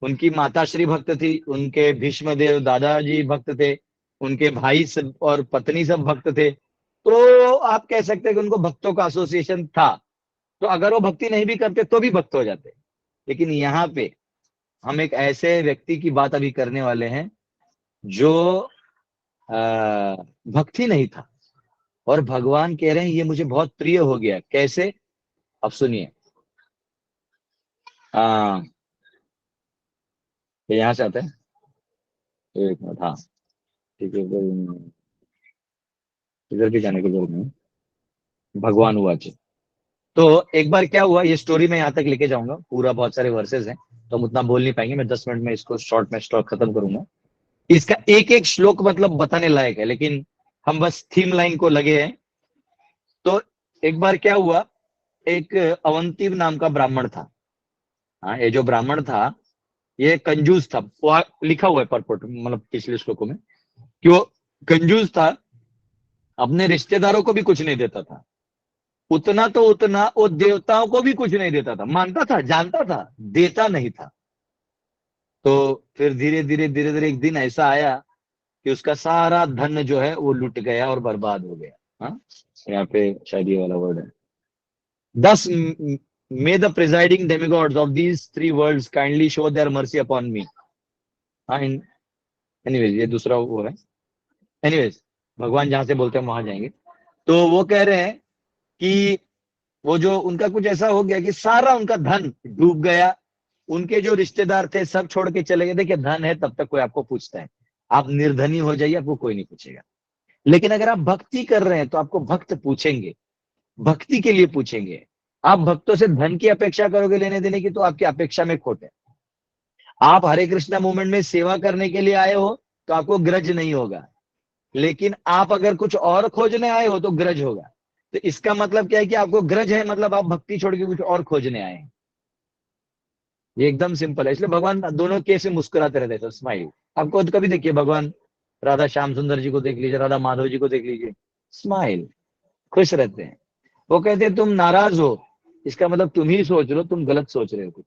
Speaker 1: उनकी माता श्री भक्त थी, उनके भीष्मदेव दादाजी भक्त थे, उनके भाई सब और पत्नी सब भक्त थे। तो आप कह सकते हैं कि उनको भक्तों का एसोसिएशन था, तो अगर वो भक्ति नहीं भी करते तो भी भक्त हो जाते। लेकिन यहाँ पे हम एक ऐसे व्यक्ति की बात अभी करने वाले हैं जो भक्ति नहीं था, और भगवान कह रहे हैं ये मुझे बहुत प्रिय हो गया। कैसे, अब सुनिए। यहाँ से आता है, एक मिनट, हाँ ठीक है, इधर भी जाने की जरूरत नहीं, भगवान हुआ जी। तो एक बार क्या हुआ, ये स्टोरी मैं यहाँ तक लेके जाऊंगा, पूरा बहुत सारे वर्सेस हैं तो हम उतना बोल नहीं पाएंगे, मैं 10 मिनट में इसको शॉर्ट में स्टॉक खत्म करूंगा। इसका एक एक श्लोक मतलब बताने लायक है, लेकिन हम बस थीम लाइन को लगे हैं। तो एक बार क्या हुआ, एक अवंती नाम का ब्राह्मण था। हाँ, ये जो ब्राह्मण था ये कंजूस था, वो लिखा हुआ है परपोर्ट मतलब पिछले श्लोकों में कि वो कंजूस था, अपने रिश्तेदारों को भी कुछ नहीं देता था, उतना तो उतना वो देवताओं को भी कुछ नहीं देता था, मानता था, जानता था, देता नहीं था। तो फिर धीरे धीरे एक दिन ऐसा आया कि उसका सारा धन जो है वो लुट गया और बर्बाद हो गया। हाँ, यहाँ पे शायद ये वाला वर्ड है, Thus may the presiding demigods of these 3 worlds kindly show their mercy upon me. हाँ, एनीवेज ये दूसरा वो है। एनीवेज भगवान जहां से बोलते हैं वहां जाएंगे। तो वो कह रहे हैं कि वो जो उनका कुछ ऐसा हो गया कि सारा उनका धन डूब गया, उनके जो रिश्तेदार थे सब छोड़ के चले गए। देखिए, धन है तब तक कोई आपको पूछता है, आप निर्धनी हो जाइए आपको कोई नहीं पूछेगा, लेकिन अगर आप भक्ति कर रहे हैं तो आपको भक्त पूछेंगे, भक्ति के लिए पूछेंगे। आप भक्तों से धन की अपेक्षा करोगे लेने देने की, तो आपकी अपेक्षा में खोट है। आप हरे कृष्णा मूवमेंट में सेवा करने के लिए आए हो तो आपको ग्रज नहीं होगा, लेकिन आप अगर कुछ और खोजने आए हो तो ग्रज होगा। तो इसका मतलब क्या है कि आपको ग्रज है, मतलब आप भक्ति छोड़ के कुछ और खोजने आए हैं। ये एकदम सिंपल है। इसलिए भगवान दोनों केस में मुस्कुराते रहते हैं, स्माइल। आपको कभी देखिए, भगवान राधा श्याम सुंदर जी को देख लीजिए, राधा माधव जी को देख लीजिए, स्माइल, खुश रहते हैं। वो कहते हैं तुम नाराज हो, इसका मतलब तुम ही सोच लो तुम गलत सोच रहे हो कुछ।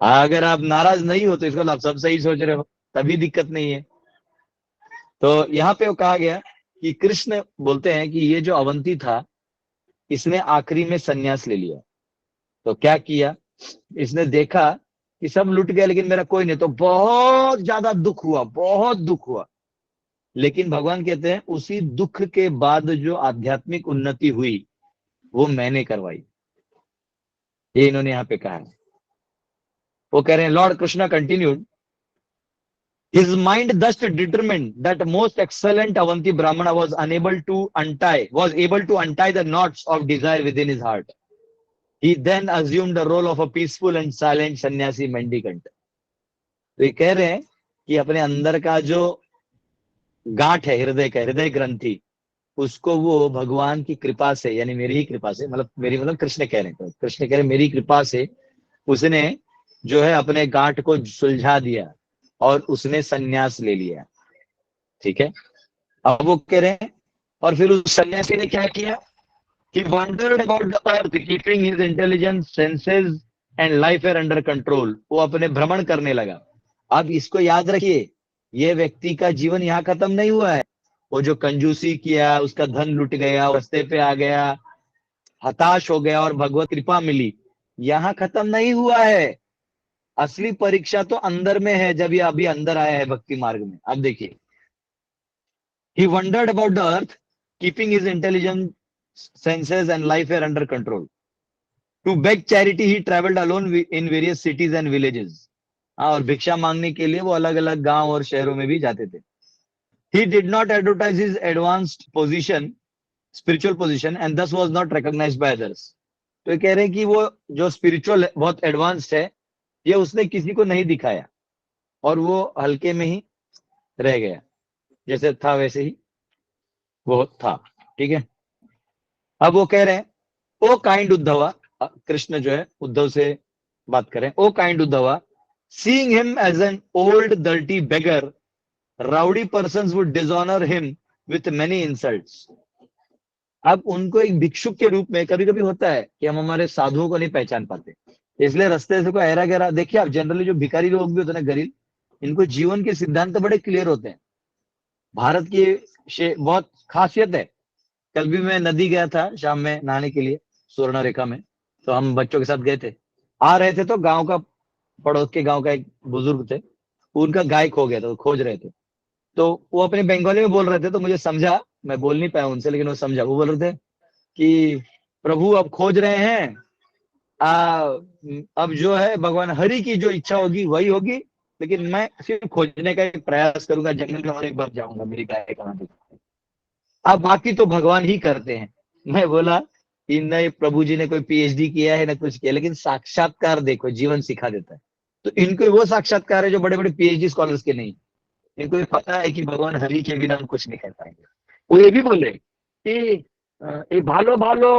Speaker 1: अगर आप नाराज नहीं हो तो इसका मतलब आप सब सही सोच रहे हो, तभी दिक्कत नहीं है। तो यहाँ पे वो कहा गया कि कृष्ण बोलते हैं कि ये जो अवंती था इसने आखिरी में संन्यास ले लिया। तो क्या किया, इसने देखा कि सब लुट गया लेकिन मेरा कोई नहीं, तो बहुत ज्यादा दुख हुआ, बहुत दुख हुआ। लेकिन भगवान कहते हैं उसी दुख के बाद जो आध्यात्मिक उन्नति हुई वो मैंने करवाई, ये इन्होंने यहाँ पे कहा है। वो कह रहे हैं, Lord Krishna continued, his mind thus determined that most excellent Avanti Brahmana was able to untie the knots of desire within his heart. He then assumed the role of a peaceful and silent sannyasi mendicant. तो ये कह रहे हैं कि अपने अंदर का जो गांठ है हृदय का, हृदय ग्रंथि, उसको वो भगवान की कृपा से, यानी मेरी ही कृपा से, मतलब कृष्ण कह रहे हैं, कृष्ण कह रहे हैं मेरी कृपा से उसने जो है अपने गांठ को सुलझा दिया और उसने सन्यास ले लिया। ठीक है, अब वो कह रहे हैं और फिर उस सन्यासी ने क्या किया, He wandered about the earth, keeping his intelligence, senses and life are under control. वो अपने भ्रमण करने लगा। अब इसको याद रखिए, ये व्यक्ति का जीवन यहाँ खत्म नहीं हुआ है। वो जो कंजूसी किया, उसका धन लुट गया, रास्ते पे आ गया, हताश हो गया और भगवत कृपा मिली, यहाँ खत्म नहीं हुआ है। असली परीक्षा तो अंदर में है, जब ये अभी अंदर आया है भक्ति मार्ग में। अब देखिए, He wandered about the earth, keeping his intelligence, senses and life are under control. To beg charity, he traveled alone in various cities and villages. और भिक्षा मांगने के लिए वो अलग अलग गांव और शहरों में भी जाते थे। He did not advertise his advanced position, spiritual position, and thus was not recognized by others. तो ये कह रहे हैं कि वो जो स्पिरिचुअल बहुत एडवांस्ड है, ये उसने किसी को नहीं दिखाया और वो हल्के में ही रह गया, जैसे था वैसे ही वो था। ठीक है, अब वो कह रहे हैं, ओ काइंड उद्धवा, कृष्ण जो है उद्धव से बात करें, O kind Uddhava, seeing him as an old dirty beggar, rowdy persons would dishonour him with many insults. अब उनको एक भिक्षुक के रूप में, कभी कभी होता है कि हम हमारे साधुओं को नहीं पहचान पाते, इसलिए रास्ते से कोई ऐरा गहरा, देखिए आप जनरली जो भिखारी लोग भी होते हैं ना, गरीब, इनको जीवन के सिद्धांत बड़े क्लियर होते हैं। भारत की बहुत खासियत है। कल भी मैं नदी गया था शाम में नहाने के लिए, सुवर्ण रेखा में, तो हम बच्चों के साथ गए थे। आ रहे थे तो गांव का, पड़ोस के गांव का एक बुजुर्ग थे, उनका गाय खो गया था, वो खोज रहे थे, तो वो अपने बंगाली में बोल रहे थे, तो मुझे समझा, मैं बोल नहीं पाया उनसे, लेकिन वो समझा। वो बोल रहे थे कि प्रभु अब खोज रहे हैं, अब जो है भगवान हरि की जो इच्छा होगी वही होगी, लेकिन मैं सिर्फ खोजने का एक प्रयास करूंगा, जंगल में और एक बार जाऊंगा, मेरी गाय कहाँ थी। अब बाकी तो भगवान ही करते हैं। मैं बोला इन प्रभु जी ने कोई पीएचडी किया है ना कुछ किया, लेकिन साक्षात्कार देखो, जीवन सिखा देता है। तो इनको वो साक्षात्कार है जो बड़े बड़े पीएचडी स्कॉलर्स के नहीं। इनको भी पता है कि भगवान हरि के बिना हम कुछ नहीं कर पाएंगे। वो ये भी बोले कि भालो भालो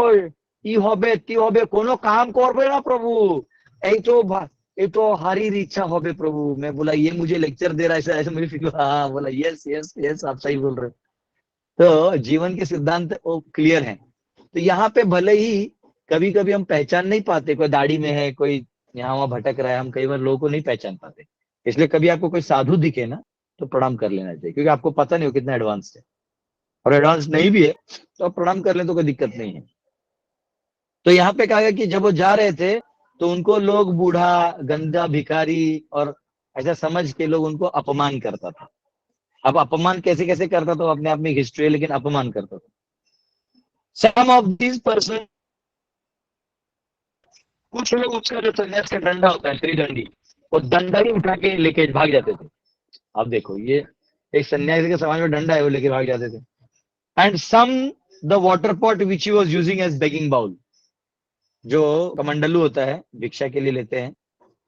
Speaker 1: ই হবে ती হবে, कोनो काम করবে ना प्रभु, ये तो हरिर इच्छा হবে प्रभु। मैं बोला ये मुझे लेक्चर दे रहा है, ऐसा मुझे फील। हाँ, बोला यस यस यस, आप सही बोल रहे हो। तो जीवन के सिद्धांत वो क्लियर हैं। तो यहाँ पे भले ही कभी कभी हम पहचान नहीं पाते, कोई दाढ़ी में है, कोई यहाँ वहां भटक रहा है, हम कई बार लोगों को नहीं पहचान पाते। इसलिए कभी आपको कोई साधु दिखे ना, तो प्रणाम कर लेना चाहिए, क्योंकि आपको पता नहीं हो कितना एडवांस है, और एडवांस नहीं भी है तो आप प्रणाम कर लें तो कोई दिक्कत नहीं है। तो यहाँ पे कहा गया कि जब वो जा रहे थे तो उनको लोग बूढ़ा, गंदा, भिखारी और ऐसा समझ के लोग उनको अपमान करता था। अब अपमान कैसे कैसे करता था अपने आप में हिस्ट्री है, लेकिन अपमान करता था। सम ऑफ दिस पर्सन, कुछ लोग उसका जो संन्यास का डंडा होता है, त्रिदंडी, वो डंडा ही उठा के लेके भाग जाते थे। अब देखो, ये एक सन्यासी के समाज में डंडा है, वो लेके भाग जाते थे। And some the water pot which he was using as begging bowl, जो कमंडलू होता है भिक्षा के लिए लेते हैं,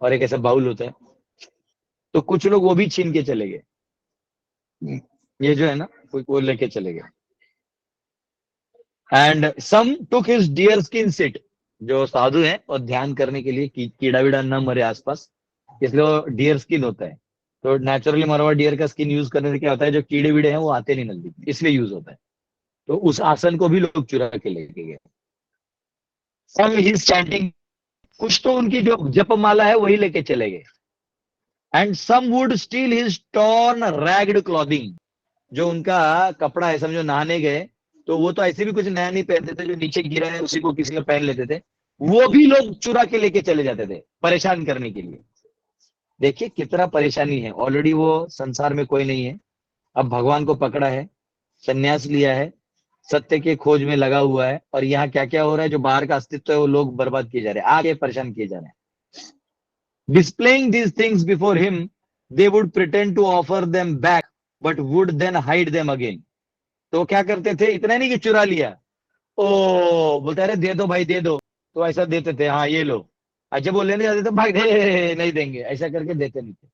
Speaker 1: और एक ऐसा बाउल होता है, तो कुछ लोग वो भी छीन के चले गए। ये जो है ना, वो लेके चले गए। And some took his deer skin seat, जो साधु हैं और ध्यान करने के लिए कीड़ा वीड़ा न मरे आसपास, इसलिए वो डियर स्किन होता है। तो नेचुरली मरा हुआ डियर का स्किन यूज करने से क्या होता है, जो कीड़े वीड़े हैं वो आते नहीं नजदीक, इसलिए यूज होता है। तो उस आसन को भी लोग चुरा के लेके गए। सम हिज चैंटिंग, कुछ तो उनकी जो जपमाला है वही लेके चले गए। And some would steal his torn ragged clothing, जो उनका कपड़ा है, समझो नहाने गए तो वो तो ऐसे भी कुछ नया नहीं पहनते थे, जो नीचे गिरा है उसी को किसी का पहन लेते थे, वो भी लोग चुरा के लेके चले जाते थे परेशान करने के लिए। देखिए कितना परेशानी है, ऑलरेडी वो संसार में कोई नहीं है, अब भगवान को पकड़ा है, संन्यास लिया है, सत्य के खोज में लगा हुआ है, और यहाँ क्या क्या हो रहा है, जो बाहर का अस्तित्व है वो लोग बर्बाद किए जा रहे हैं, आगे परेशान किए जा रहे हैं. Displaying these things before him, they would pretend to offer them back, but would then hide them again. तो क्या करते थे, इतना नहीं कि चुरा लिया, ओ बोलते अरे दे दो भाई दे दो, तो ऐसा देते थे, हाँ ये लो, अच्छा वो लेने जाते थे, भाग नहीं देंगे, ऐसा करके देते नहीं थे.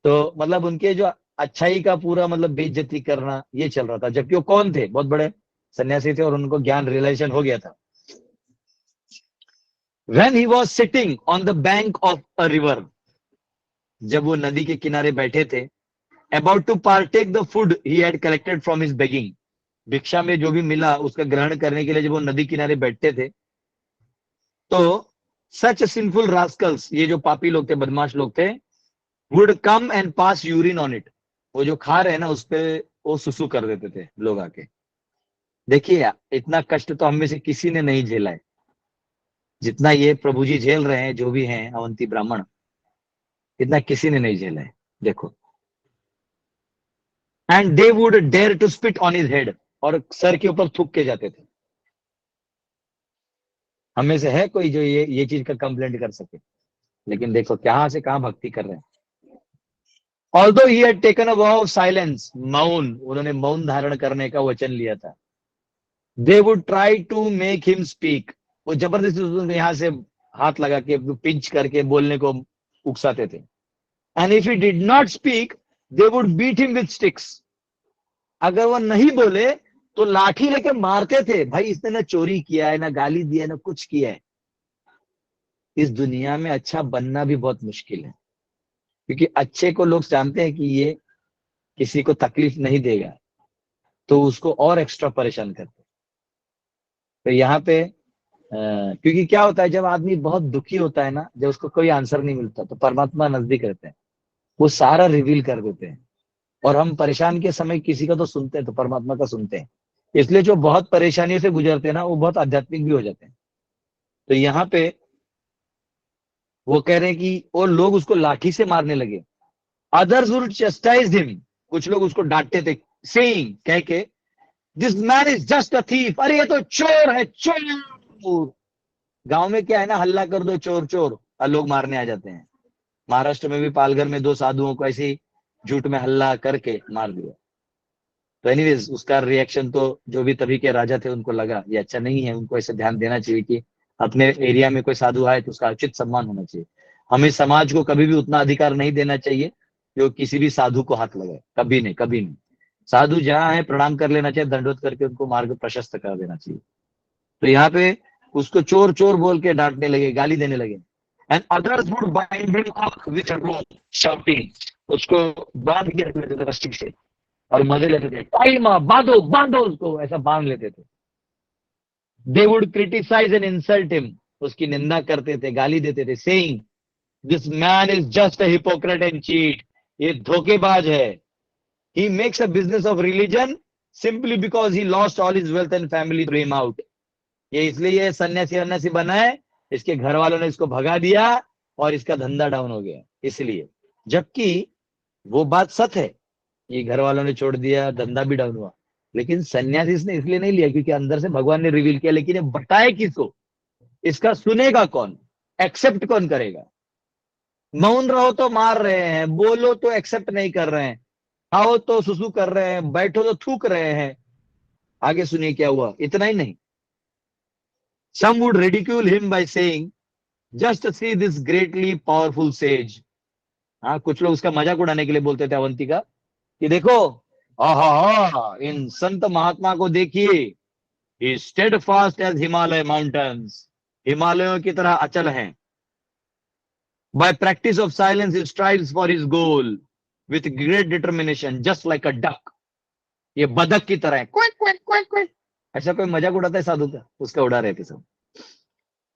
Speaker 1: तो मतलब उनके जो अच्छाई का पूरा मतलब बेइज्जती करना ये चल रहा था, जबकि वो कौन थे, बहुत बड़े सन्यासी थे और उनको ज्ञान रियलाइजेशन हो गया था. When he was sitting on the bank of a river, जब वो नदी के किनारे बैठे थे, about to partake the food he had collected from his begging, भिक्षा में जो भी मिला उसका ग्रहण करने के लिए जब वो नदी किनारे बैठते थे, तो such sinful rascals, ये जो पापी लोग थे, बदमाश लोग थे, would come and pass urine on it. वो जो खा रहे हैं ना उस पे वो सुसु कर देते थे लोग आके. देखिए इतना कष्ट तो हम में से किसी ने नहीं झेला है जितना ये प्रभु जी झेल रहे हैं, जो भी हैं अवंती ब्राह्मण, इतना किसी ने नहीं झेला है. देखो, and they would dare to spit on his head, और सर के ऊपर थूक के जाते थे. हमें से है कोई जो ये चीज का कंप्लेंट कर सके, लेकिन देखो कहां से कहां भक्ति कर रहे हैं. Although he had taken a vow of silence, मौन, उन्होंने मौन धारण करने का वचन लिया था. They would try to make him speak, वो जबरदस्ती यहाँ से हाथ लगा के पिंच करके बोलने को उकसाते थे. And if he did not speak they would beat him with sticks, अगर वो नहीं बोले तो लाठी लेके मारते थे. भाई इसने ना चोरी किया है, ना गाली दिया है, ना कुछ किया है. इस दुनिया में अच्छा बनना भी बहुत मुश्किल है, क्योंकि अच्छे को लोग जानते हैं कि ये किसी को तकलीफ नहीं देगा, तो उसको और एक्स्ट्रा परेशान करते. तो यहाँ पे क्योंकि क्या होता है, जब आदमी बहुत दुखी होता है ना, जब उसको कोई आंसर नहीं मिलता, तो परमात्मा नजदीक रहते हैं, वो सारा रिवील कर देते हैं. और हम परेशान के समय किसी का तो सुनते हैं, तो परमात्मा का सुनते हैं. इसलिए जो बहुत परेशानियों से गुजरते हैं ना, वो बहुत आध्यात्मिक भी हो जाते हैं. तो यहाँ पे वो कह रहे हैं कि वो लोग उसको लाठी से मारने लगे. अदर्स वुड चस्टाइज हिम, कुछ लोग उसको डांटते थे, सेइंग, कह के, this man is just a thief, अरे ये तो चोर है, चोर. गांव में क्या है ना, हल्ला कर दो चोर चोर और लोग मारने आ जाते हैं. महाराष्ट्र में भी पालघर में 2 साधुओं को ऐसे ही झूठ में हल्ला करके मार दिया. तो एनीवेज उसका रिएक्शन तो जो भी तभी के राजा थे उनको लगा ये अच्छा नहीं है, उनको ऐसे ध्यान देना चाहिए कि अपने एरिया में कोई साधु आए तो उसका उचित सम्मान होना चाहिए. हमें समाज को कभी भी उतना अधिकार नहीं देना चाहिए कि वो किसी भी साधु को हाथ लगाए, कभी नहीं, कभी नहीं. साधु जहाँ है प्रणाम कर लेना चाहिए, दंडवत करके उनको मार्ग प्रशस्त कर देना चाहिए. तो यहाँ पे उसको चोर चोर बोल के डांटने लगे, गाली देने लगे. And others would bind him up with a rope shouting, उसको बांध के रख लेते थे रस्सी से और मजे लेते थे, टाइम बांधो बांधो, उसको ऐसा बांध लेते थे. They would criticise and insult him, उसकी निंदा करते थे, गाली देते थे, saying, this man is just a hypocrite and cheat, ये धोखेबाज है. He makes a business of religion simply because he lost all his wealth and family throughout. ये इसलिए ये सन्यासी बना है, इसके घर वालों ने इसको भगा दिया और इसका धंधा डाउन हो गया इसलिए. जबकि वो बात सच है, ये घर वालों ने छोड़ दिया, धंधा भी डाउन हुआ, लेकिन सन्यासी इसने इसलिए नहीं लिया क्योंकि अंदर से भगवान ने रिवील किया. लेकिन ये बताए किसको, इसका सुनेगा कौन, एक्सेप्ट कौन करेगा. मौन रहो तो मार रहे हैं, बोलो तो एक्सेप्ट नहीं कर रहे हैं, खाओ तो सुसु कर रहे हैं, बैठो तो थूक रहे हैं. आगे सुनिए क्या हुआ. इतना ही नहीं, some would ridicule him by saying, just see this greatly powerful sage. हाँ, कुछ लोग उसका मजाक उड़ाने के लिए बोलते थे अवंती का कि देखो, आहा, इन संत महात्मा को देखिए, he is steadfast as Himalaya mountains, हिमालयों की तरह अचल हैं. By practice of silence he strives for his goal with great determination, just like a duck. ये बदक की तरह है, क्विक क्विक क्विक क्विक. ऐसा कोई मजाक उड़ाता है साधु का, उसका उड़ा रहे थे सब.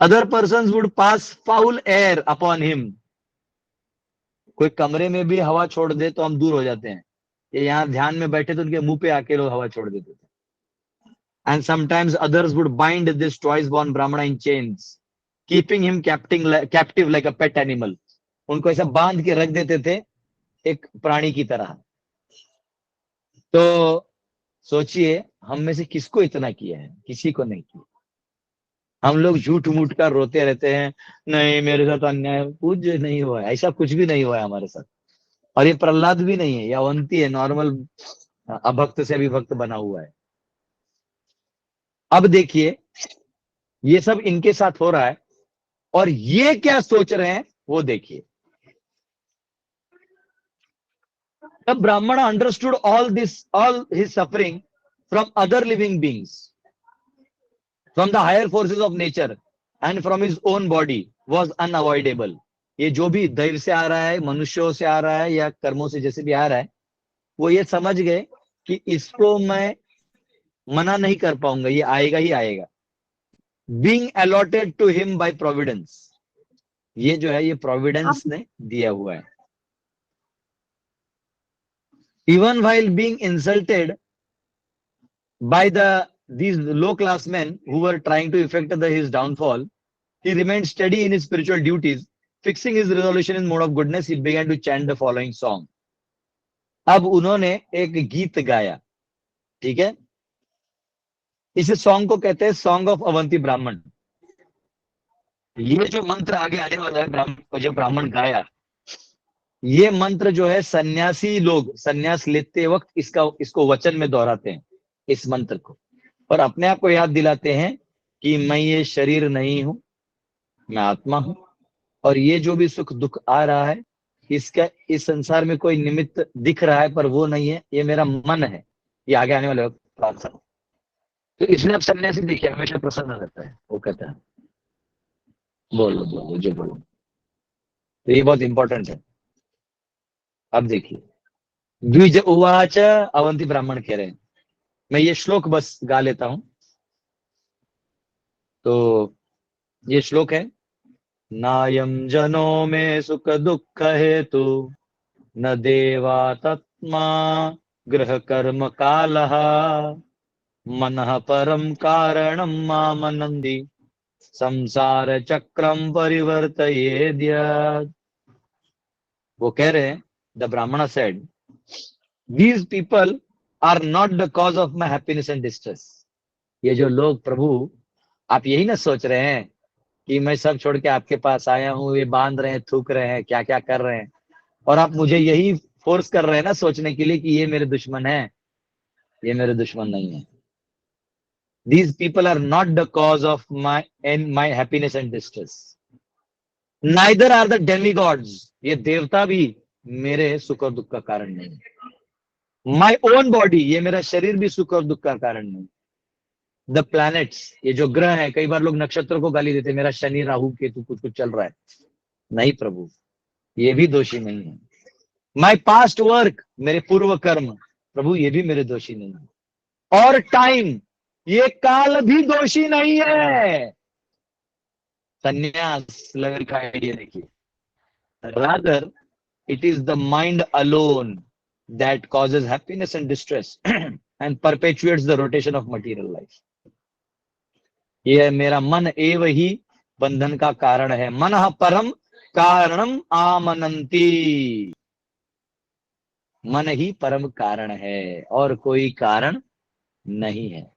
Speaker 1: Other person would pass foul air upon him, कोई कमरे में भी हवा छोड़ दे तो हम दूर हो जाते हैं. ये यहाँ ध्यान में बैठे तो उनके मुंह पे आके लोग हवा छोड़ देते थे. And sometimes others would bind this twice born Brahmin in chains, keeping him captive like a pet animal. उनको ऐसा बांध के रख देते थे एक प्राणी की तरह। तो सोचिए हम में से किसको इतना किया है? किसी को नहीं किया। हम लोग झूठ मूठ कर रोते रहते हैं, नहीं मेरे साथ अन्याय, कुछ नहीं हुआ है, ऐसा कुछ भी नहीं हुआ है हमारे साथ। और ये प्रहलाद भी नहीं है, ये अवंती है, नॉर्मल अभक्त से विभक्त बना हुआ है। अब देखिए ये सब इनके साथ हो रहा है और ये क्या सोच रहे हैं वो देखिए। The Brahmana understood all his suffering from other living beings, from the higher forces of nature and from his own body was unavoidable. ये जो भी दैव से आ रहा है, मनुष्यों से आ रहा है या कर्मों से जैसे भी आ रहा है, वो ये समझ गए कि इसको मैं मना नहीं कर पाऊंगा, ये आएगा ही आएगा। Being allotted to him by providence, ये जो है ये प्रोविडेंस ने दिया हुआ है। Even while being insulted by these low class men who were trying to effect his downfall, he remained steady in his spiritual duties. Fixing his resolution in mode of goodness, he began to chant the following song. अब उन्होंने एक गीत गाया, ठीक है? इस song को कहते हैं सॉन्ग ऑफ अवंती ब्राह्मण। ये जो मंत्र आगे आने वाला है, जो ब्राह्मण गाया, ये मंत्र जो है सन्यासी लोग सन्यास लेते वक्त इसको वचन में दोहराते हैं, इस मंत्र को, और अपने आप को याद दिलाते हैं कि मैं ये शरीर नहीं हूं, मैं आत्मा हूं, और ये जो भी सुख दुख आ रहा है इसका इस संसार में कोई निमित्त दिख रहा है पर वो नहीं है, ये मेरा मन है। ये आगे आने वाले वक्त प्रार्थना। तो इसलिए अब सन्यासी देखिए हमेशा प्रसन्न रहता है, वो कहता है बोलो बोलो जो बोलो। तो ये बहुत इंपॉर्टेंट है। अब देखिए द्विज उवाच, अवंती ब्राह्मण कह रहे हैं, मैं ये श्लोक बस गा लेता हूं। तो ये श्लोक है, नायम जनो में सुख दुख हेतु न देवा तत्मा ग्रह कर्म कालः मनः परम कारणम मामनंदी संसार चक्रम परिवर्तयेद्य। वो कह रहे हैं, the Brahmana said, these people are not the cause of my happiness and distress. ये जो लोग प्रभु, आप यही ना सोच रहे हैं कि मैं सब छोड़ के आपके पास आया हूं, ये बांध रहे हैं, थूक रहे हैं, क्या क्या कर रहे हैं, और आप मुझे यही फोर्स कर रहे हैं ना सोचने के लिए कि ये मेरे दुश्मन है। ये मेरे दुश्मन नहीं है। These people are not the cause of my happiness and distress. Neither are the demigods. ये देवता भी मेरे सुख और दुख का कारण नहीं। My own body, ये मेरा शरीर भी सुख और दुख का कारण नहीं। The planets, ये जो ग्रह है, कई बार लोग नक्षत्रों को गाली देते, मेरा शनि राहु केतु कुछ चल रहा है। नहीं प्रभु, ये भी दोषी नहीं है। My past work, मेरे पूर्व कर्म, प्रभु ये भी मेरे दोषी नहीं है। और टाइम, ये काल भी दोषी नहीं है। संन्यास लेवल का आइडिया देखिए। Rather, it is the mind alone that causes happiness and distress and perpetuates the rotation of material life. ये मेरा मन एव ही बंधन का कारण है। मनः परम कारणम आमनंती, मन ही परम कारण है और कोई कारण नहीं है।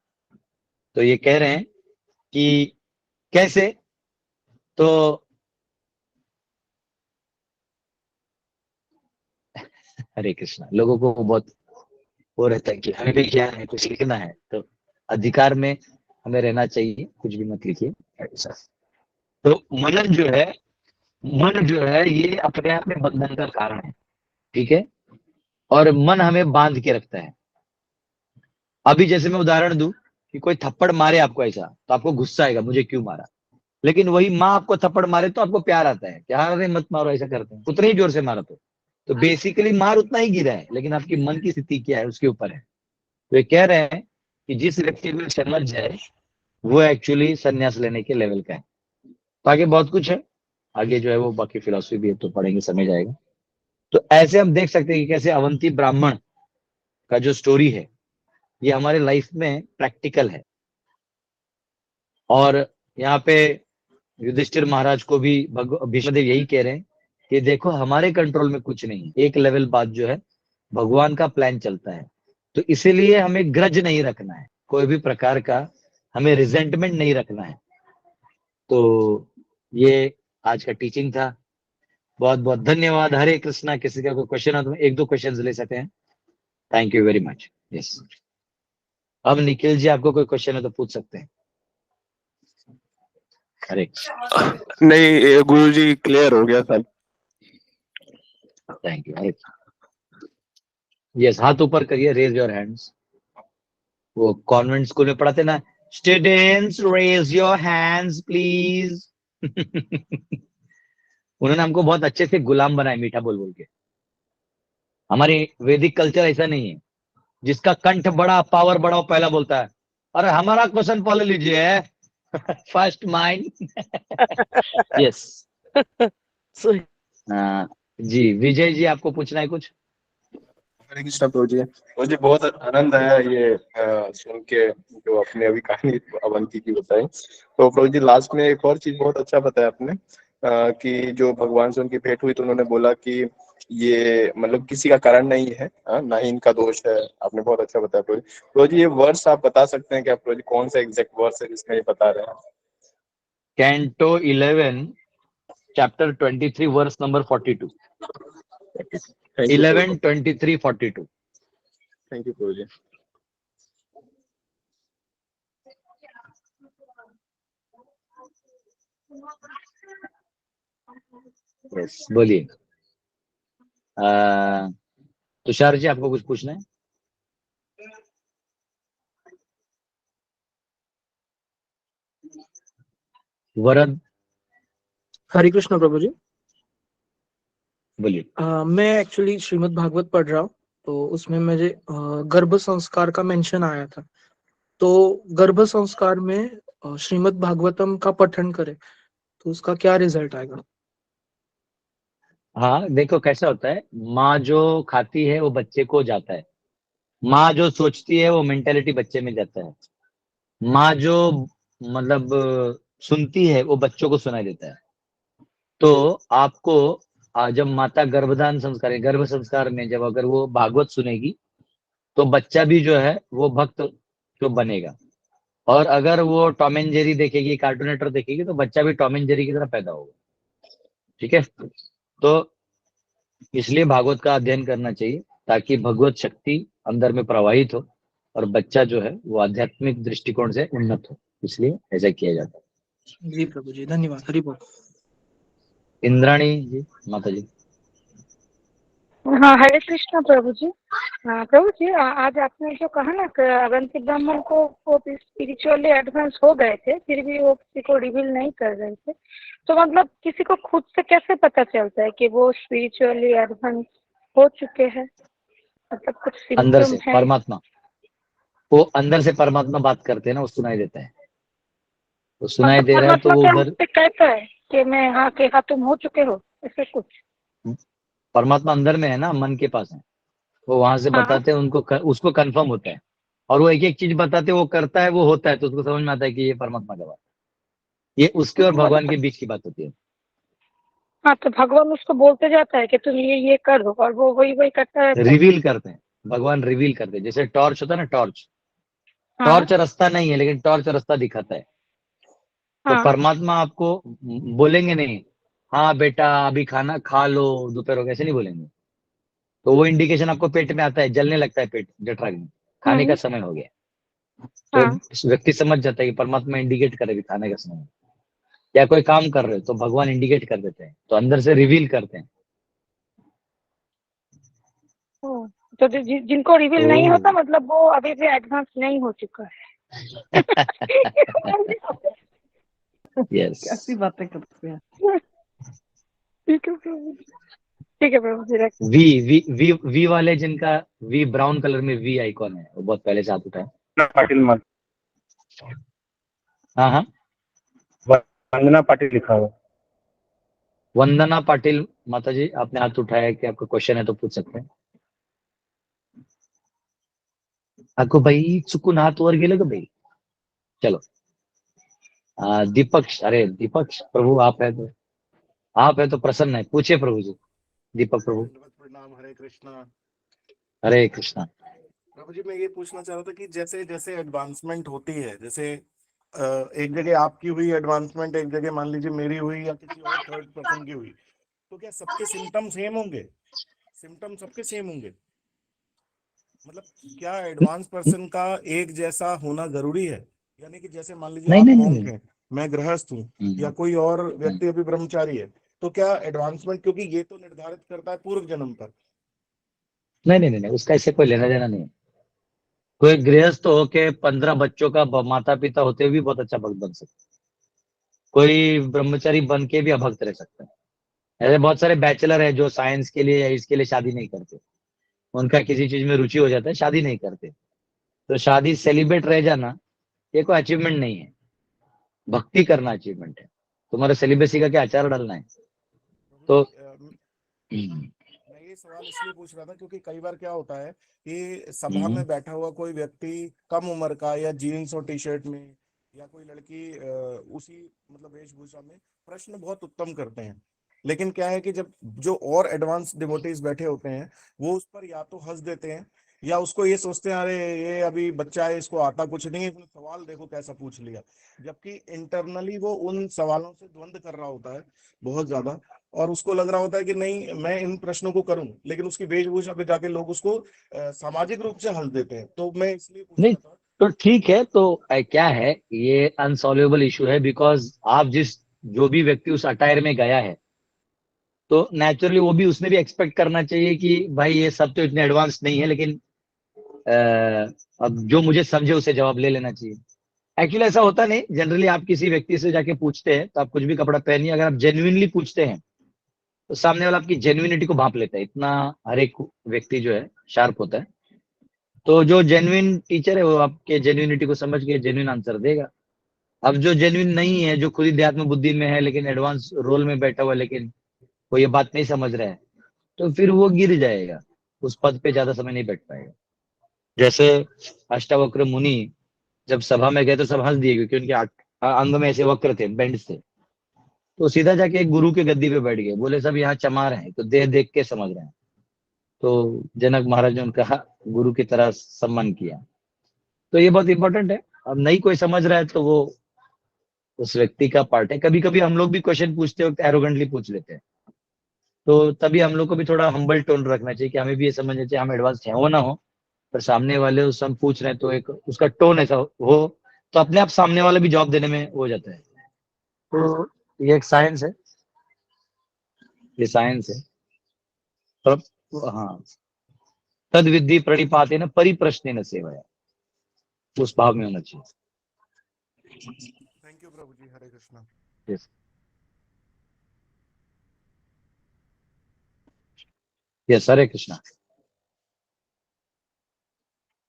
Speaker 1: तो ये कह रहे हैं कि कैसे, तो हरे कृष्णा, लोगों को बहुत वो रहता है कि हमें भी क्या है, कुछ लिखना है तो अधिकार में हमें रहना चाहिए, कुछ भी मत लिखिए ऐसा। तो मन जो है ये अपने आप में बंधन का कारण है, ठीक है, और मन हमें बांध के रखता है। अभी जैसे मैं उदाहरण दूं कि कोई थप्पड़ मारे आपको ऐसा, तो आपको गुस्सा आएगा, मुझे क्यों मारा। लेकिन वही माँ आपको थप्पड़ मारे तो आपको प्यार आता है, क्या अरे मत मारो, ऐसा करते हैं, उतने ही जोर से मारा तो बेसिकली मार उतना ही गिरा है, लेकिन आपकी मन की स्थिति क्या है उसके ऊपर है। तो ये कह रहे हैं कि जिस व्यक्ति को समझ जाए वो एक्चुअली संन्यास लेने के लेवल का है। तो आगे बहुत कुछ है, आगे जो है वो बाकी फिलॉसफी भी है, तो पढ़ेंगे समझ आएगा। तो ऐसे हम देख सकते हैं कि कैसे अवंती ब्राह्मण का जो स्टोरी है ये हमारे लाइफ में प्रैक्टिकल है। और यहाँ पे युधिष्ठिर महाराज को भी भीष्मदेव यही कह रहे हैं कि देखो हमारे कंट्रोल में कुछ नहीं है, एक लेवल बाद जो है भगवान का प्लान चलता है। तो इसीलिए हमें ग्रज नहीं रखना है, कोई भी प्रकार का हमें रिजेंटमेंट नहीं रखना है। तो ये आज का टीचिंग था। बहुत बहुत धन्यवाद। हरे कृष्णा। किसी का कोई क्वेश्चन है तो एक दो क्वेश्चन ले सकते हैं। Thank you very much. Yes, अब निखिल जी आपको कोई क्वेश्चन है तो पूछ सकते हैं। हरे
Speaker 8: नहीं गुरुजी, क्लियर हो गया सर।
Speaker 1: Thank you. हरे यस, हाथ ऊपर करिए, रेज योर हैंड्स। वो कॉन्वेंट स्कूल में पढ़ाते ना, students raise your hands please. उन्होंने हमको बहुत अच्छे से गुलाम बनाया मीठा बोल बोल के। हमारी वैदिक कल्चर ऐसा नहीं है, जिसका कंठ बड़ा पावर बड़ा वो पहला बोलता है, अरे हमारा क्वेश्चन पहले लीजिए। First mind. यस जी। विजय जी आपको पूछना है कुछ?
Speaker 9: हरे कृष्णा प्रभु जी। प्रभु जी बहुत आनंद आया ये सुन के, जो आपने अभी कहानी अवंती की बताई। तो प्रभु जी लास्ट में एक और चीज बहुत अच्छा बताया आपने, कि जो भगवान से उनकी भेंट हुई तो उन्होंने बोला कि ये मतलब किसी का कारण नहीं है, ना ही इनका दोष है। आपने बहुत अच्छा बताया प्रभु जी। प्रभु जी ये वर्स आप बता सकते हैं क्या प्रभु जी, कौन सा एग्जैक्ट वर्स है जिसमें ये बता रहे हैं?
Speaker 1: Canto 11 chapter 23 verse number 42। 11 23 42।
Speaker 9: Thank you प्रभु जी।
Speaker 1: यस बोलिए। तुषार जी आपको कुछ पूछना है? वरद
Speaker 10: हरे कृष्ण प्रभु जी।
Speaker 1: बोलिए।
Speaker 10: मैं एक्चुअली श्रीमद् भागवत पढ़ रहा हूँ, तो उसमें मुझे गर्भ संस्कार का मेंशन आया था। तो गर्भ संस्कार में श्रीमद् भागवतम का पठन करें तो उसका क्या रिजल्ट आएगा?
Speaker 1: हाँ देखो कैसा होता है, माँ जो खाती है वो बच्चे को जाता है, माँ जो सोचती है वो मेंटेलिटी बच्चे में जाता है, माँ जो मतलब सुनती है वो बच्चों को सुनाई देता है। तो आपको जब माता गर्भधान संस्कार गर्भ संस्कार में जब अगर वो भागवत सुनेगी तो बच्चा भी जो है वो भक्त जो बनेगा। और अगर वो टॉम एंड जेरी देखेगी, कार्टून नेटवर्क देखेगी तो बच्चा भी टॉम एंड जेरी की तरह पैदा होगा। ठीक है, तो इसलिए भागवत का अध्ययन करना चाहिए ताकि भगवत शक्ति अंदर में प्रवाहित हो और बच्चा जो है वो आध्यात्मिक दृष्टिकोण से उन्नत हो, इसलिए ऐसा किया जाता है।
Speaker 10: जी प्रभु जी, धन्यवाद। हरि बोल।
Speaker 1: इंद्राणी जी, माता जी।
Speaker 4: हाँ, हरे कृष्णा प्रभु जी। हाँ प्रभु जी, आज आपने जो कहा ना कि अवंती ब्राह्मण को वो स्पिरिचुअली एडवांस हो गए थे, फिर भी वो किसी को रिवील नहीं कर रहे थे, तो मतलब किसी को खुद से कैसे पता चलता है कि वो स्पिरिचुअली एडवांस हो चुके हैं? मतलब कुछ
Speaker 1: अंदर
Speaker 4: सिम्टम
Speaker 1: से
Speaker 4: है?
Speaker 1: परमात्मा, वो अंदर से परमात्मा बात करते हैं ना, वो सुनाई देता है, वो सुनाई
Speaker 4: मतलब
Speaker 1: दे रहा है तो
Speaker 4: परमात्मा
Speaker 1: वो
Speaker 4: क्या
Speaker 1: उधर।
Speaker 4: मुझसे कहता है कि मैं हाँ कि हाँ तुम हो चुके हो, ऐसे कुछ?
Speaker 1: परमात्मा अंदर में है ना, मन के पास है, वो वहां से
Speaker 4: हाँ
Speaker 1: बताते हैं उनको, उसको कंफर्म होता है और वो एक एक चीज बताते हैं, वो करता है, वो होता है, तो उसको समझ में आता है कि ये परमात्मा का बात, ये उसके और भगवान के बीच की बात होती है।
Speaker 4: हाँ, तो भगवान उसको बोलते जाता है कि तुम ये कर दो और वो वही वही करता रहता है।
Speaker 1: रिवील करते हैं, भगवान रिवील करते हैं, जैसे टॉर्च होता है ना, टॉर्च,
Speaker 4: हाँ
Speaker 1: टॉर्च रास्ता नहीं है लेकिन टॉर्च रास्ता दिखाता है। तो
Speaker 4: हाँ
Speaker 1: परमात्मा आपको बोलेंगे नहीं, हाँ बेटा अभी खाना खा लो, दोपहर हो गया, ऐसे नहीं बोलेंगे। तो वो इंडिकेशन आपको पेट में आता है, जलने लगता है पेट, जठराग्नि, खाने का समय हो गया,
Speaker 4: हाँ
Speaker 1: तो व्यक्ति समझ जाता है कि परमात्मा इंडिकेट करेगी खाने का समय, या कोई काम कर रहे हो तो भगवान इंडिकेट कर देते हैं, तो अंदर से रिवील करते हैं।
Speaker 4: ओ, तो जिनको रिवील नहीं होता मतलब वो अभी भी एडवांस नहीं हो चुका है।
Speaker 1: यस,
Speaker 10: कैसी बातें करते हैं।
Speaker 4: ठीक है प्रभु जी। ठीक है प्रभु जी, रखिए।
Speaker 1: वी वी वी वी वाले जिनका वी ब्राउन कलर में वी आइकॉन है, वो बहुत पहले से हाथ उठाए।
Speaker 11: पाटिल मत,
Speaker 1: हाँ हाँ,
Speaker 11: वंदना पाटिल लिखा हुआ।
Speaker 1: वंदना पाटिल माता जी, आपने हाथ उठाया कि आपका क्वेश्चन है तो पूछ सकते हैं। आपको भाई चुकून हाथ वर गेलं का भाई? चलो दीपक, अरे दीपक प्रभु आप है तो आप है तो प्रसन्न है, पूछिए प्रभु जी। दीपक प्रभु।
Speaker 12: दंडवत प्रणाम। हरे कृष्णा।
Speaker 1: हरे कृष्णा।
Speaker 12: प्रभु जी, मैं ये पूछना चाह रहा था कि जैसे जैसे एडवांसमेंट होती है, जैसे एक जगह आपकी हुई एडवांसमेंट, एक जगह मान लीजिए मेरी हुई या किसी और थर्ड पर्सन की हुई, तो क्या सबके सिम्टम सेम होंगे? सिम्टम सबके सेम होंगे? मतलब क्या एडवांस पर्सन का एक जैसा होना जरूरी है? यानी कि जैसे मान लीजिए
Speaker 1: नहीं
Speaker 12: आप
Speaker 1: नहीं नहीं
Speaker 12: मॉन्क
Speaker 1: नहीं।
Speaker 12: हैं, मैं गृहस्थ हूँ, या
Speaker 1: हम्म,
Speaker 12: कोई और
Speaker 1: हम्म।
Speaker 12: व्यक्ति अभी ब्रह्मचारी है, तो क्या एडवांसमेंट, क्योंकि ये तो निर्धारित करता है पूर्व जन्म पर।
Speaker 1: नहीं नहीं नहीं नहीं, उसका इससे कोई लेना देना नहीं है। कोई गृहस्थ होके 15 बच्चों का माता पिता होते हुए भी बहुत अच्छा भक्त बन सकता है। कोई ब्रह्मचारी बन के भी अभक्त रह सकता है। ऐसे बहुत सारे बैचलर है जो साइंस के लिए या इसके लिए शादी नहीं करते। उनका किसी चीज में रुचि हो जाता है, शादी नहीं करते। तो शादी सेलिब्रेट रह जाना ये कोई अचीवमेंट नहीं है। भक्ति करना अचीवमेंट है। तुम्हारा सेलिब्रेसी का क्या आचार डालना है।
Speaker 12: प्रभु
Speaker 1: तो
Speaker 12: जी, मैं ये सवाल इसलिए पूछ रहा था क्योंकि कई बार क्या होता है कि सभा
Speaker 1: हम्म,
Speaker 12: में बैठा हुआ कोई व्यक्ति कम उम्र का, या जीन्स और टी शर्ट में, या कोई लड़की उसी मतलब वेशभूषा में प्रश्न बहुत उत्तम करते हैं, लेकिन क्या है कि जब जो और एडवांस डिवोटीज बैठे होते हैं, वो उस पर या तो हंस देते हैं, या उसको ये सोचते हैं अरे ये अभी बच्चा है, इसको आता कुछ नहीं है, इसने सवाल देखो कैसा पूछ लिया। जबकि इंटरनली वो उन सवालों से द्वंद कर रहा होता है बहुत ज्यादा, और उसको लग रहा होता है कि नहीं मैं इन प्रश्नों को करूं, लेकिन उसकी वेशभूषा पे जाके लोग उसको सामाजिक रूप से हल देते हैं। तो मैं इसलिए पूछ
Speaker 1: नहीं
Speaker 12: रहा था।
Speaker 1: तो ठीक है। तो क्या है, ये अनसॉल्वेबल इशू है। बिकॉज आप जिस जो भी व्यक्ति उस अटायर में गया है, तो नेचुरली वो भी उसने भी एक्सपेक्ट करना चाहिए कि भाई ये सब तो इतने एडवांस नहीं है, लेकिन अब जो मुझे समझे उसे जवाब ले लेना चाहिए। एक्चुअली ऐसा होता नहीं। जनरली आप किसी व्यक्ति से जाके पूछते हैं तो आप कुछ भी कपड़ा पहनिए, अगर आप जेन्युइनली पूछते हैं तो सामने वाला आपकी जेन्युइनिटी को भांप लेता है। इतना हर एक व्यक्ति जो है शार्प होता है। तो जो जेन्युइन टीचर है वो आपके जेन्युइनिटी को समझ के जेन्युइन आंसर देगा। अब जो जेन्युइन नहीं है, जो खुद ही अध्यात्म बुद्धि में है लेकिन एडवांस रोल में बैठा हुआ है, लेकिन वो ये बात नहीं समझ रहा है, तो फिर वो गिर जाएगा। उस पद पे ज्यादा समय नहीं बैठ पाएगा। जैसे अष्टावक्र मुनि जब सभा में गए तो सब हंस दिए, क्योंकि उनके अंग में ऐसे वक्र थे, बेंड थे। तो सीधा जाके एक गुरु के गद्दी पे बैठ गए, बोले सब यहाँ चमार हैं, तो देख देख के समझ रहे हैं। तो जनक महाराज ने उनका गुरु की तरह सम्मान किया। तो ये बहुत इंपॉर्टेंट है। अब नहीं कोई समझ रहा है तो वो उस व्यक्ति का पार्ट है। कभी कभी हम लोग भी क्वेश्चन पूछते वक्त एरोगेंटली पूछ लेते हैं, तो तभी हम लोग को भी थोड़ा हम्बल टोन रखना चाहिए कि हमें भी ये समझना चाहिए हम एडवांस है वो ना हो, पर सामने वाले उस हम पूछ रहे हैं तो एक उसका टोन ऐसा हो, तो अपने आप सामने वाला भी जवाब देने में हो जाता है। तो ये एक साइंस है। ये साइंस है। तब हाँ, तद विद्धि प्रणिपाते न परिप्रश्न न सेवया, उस भाव में होना चाहिए।
Speaker 12: थैंक यू प्रभु जी। हरे कृष्णा।
Speaker 1: Yes yes, Hare Krishna.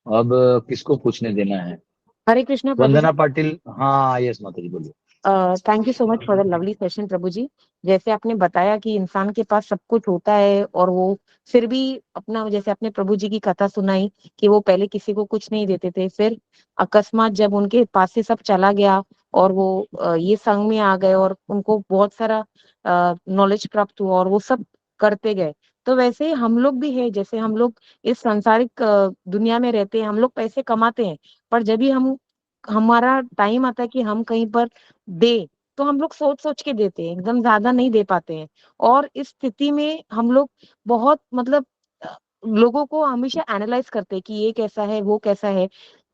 Speaker 1: अब किसको पूछने देना है?
Speaker 13: हरे कृष्णा प्रभु जी।
Speaker 1: वंदना पाटिल। हाँ यस माता जी, बोलिए।
Speaker 13: Thank you so much for the lovely session प्रभु जी। जैसे आपने बताया कि इंसान के पास सब कुछ होता है और वो फिर भी अपना, जैसे आपने प्रभु जी की कथा सुनाई कि वो पहले किसी को कुछ नहीं देते थे, फिर अकस्मात जब उनके पास से सब चला गया और वो ये संघ में आ गए और उनको बहुत सारा नॉलेज प्राप्त हुआ और वो सब करते गए। तो वैसे ही हम लोग भी है, जैसे हम लोग इस सांसारिक दुनिया में रहते हैं, हम लोग पैसे कमाते हैं, पर जब भी हम हमारा टाइम आता है कि हम कहीं पर दे, तो हम लोग सोच सोच के देते हैं, एकदम ज्यादा नहीं दे पाते हैं। और इस स्थिति में हम लोग बहुत मतलब लोगों को हमेशा एनालाइज करते हैं कि ये कैसा है वो कैसा है।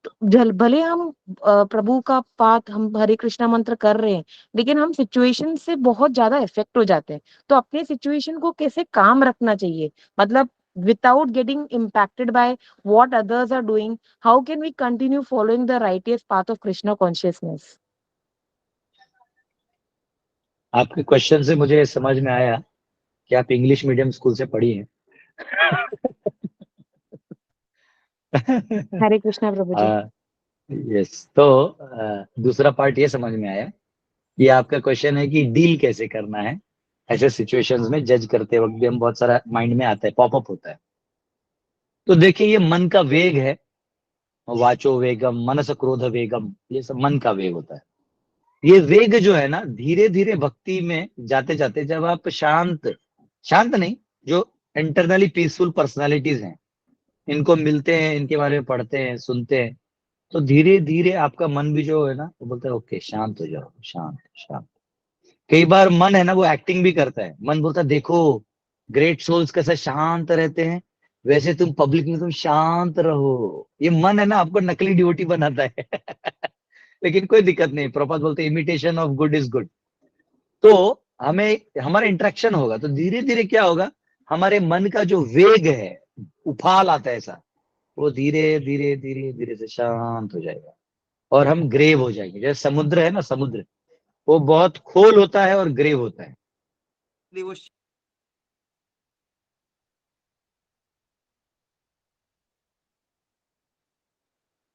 Speaker 13: तो भले हम प्रभु का पाठ, हम हरे कृष्णा मंत्र कर रहे हैं, लेकिन हम सिचुएशन से बहुत ज्यादा इफेक्ट हो जाते हैं। तो अपने सिचुएशन को कैसे काम रखना चाहिए, मतलब without getting impacted by what others are doing, how can we continue following the righteous path of Krishna consciousness?
Speaker 1: आपके क्वेश्चन से मुझे समझ में आया कि आप इंग्लिश मीडियम स्कूल से पढ़ी हैं।
Speaker 13: हरे कृष्णा प्रभु जी।
Speaker 1: यस। तो दूसरा पार्ट ये समझ में आया कि आपका क्वेश्चन है कि डील कैसे करना है ऐसे सिचुएशंस में। जज करते वक्त भी हम बहुत सारा माइंड में आता है, पॉपअप होता है। तो देखिए ये मन का वेग है। वाचो वेगम मनस क्रोध वेगम, ये सब मन का वेग होता है। ये वेग जो है ना, धीरे धीरे भक्ति में जाते जाते जब आप शांत नहीं, जो इंटरनली पीसफुल पर्सनालिटीज हैं, इनको मिलते हैं, इनके बारे में पढ़ते हैं, सुनते हैं, तो धीरे धीरे आपका मन भी जो है ना, वो बोलता है ओके शांत हो जाओ, शांत शांत। कई बार मन है ना, वो एक्टिंग भी करता है। मन बोलता है देखो ग्रेट सोल्स कैसे शांत रहते हैं, वैसे तुम पब्लिक में तुम शांत रहो। ये मन है ना, आपको नकली डिवोटी बनाता है लेकिन कोई दिक्कत नहीं, प्रभुपाद बोलते imitation of good is good. तो हमें हमारा इंटरेक्शन होगा तो धीरे धीरे क्या होगा, हमारे मन का जो वेग है, उफाल आता है ऐसा, वो धीरे धीरे धीरे धीरे से शांत हो जाएगा और हम ग्रेव हो जाएंगे। जैसे समुद्र है ना, समुद्र वो बहुत खोल होता है और ग्रेव होता है। वो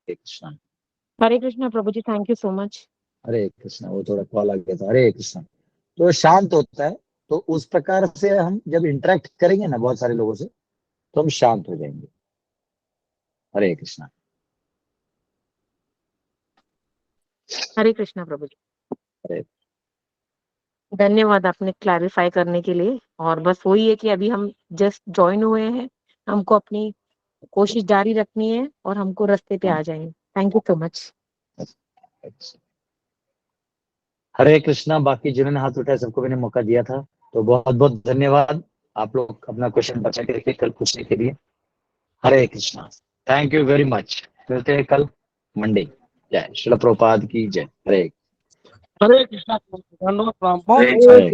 Speaker 1: कृष्ण,
Speaker 13: हरे कृष्णा प्रभु जी, थैंक यू सो मच।
Speaker 1: हरे कृष्ण, वो थोड़ा कॉल आ गया था। हरे कृष्ण, तो शांत होता है। तो उस प्रकार से हम जब इंटरेक्ट करेंगे ना बहुत सारे लोगों से, तो हम शांत हो जाएंगे। हरे कृष्ण।
Speaker 13: हरे कृष्णा प्रभु जी,
Speaker 1: हरे
Speaker 13: धन्यवाद आपने क्लैरिफाई करने के लिए। और बस वही है कि अभी हम जस्ट ज्वाइन हुए हैं, हमको अपनी कोशिश जारी रखनी है और हमको रास्ते पे आ जाएंगे। Thank you so much.
Speaker 1: Hare Krishna. बाकी जिन्होंने हाथ उठाया सबको मैंने मौका दिया था, तो बहुत बहुत धन्यवाद आप लोग अपना क्वेश्चन बचा के रखिए कल पूछने के लिए। Hare Krishna, thank you very much. मिलते हैं कल मंडे। जय श्रील प्रभुपाद की जय। हरे
Speaker 10: हरे कृष्णा, धन्यवाद,
Speaker 3: हरे
Speaker 1: हरे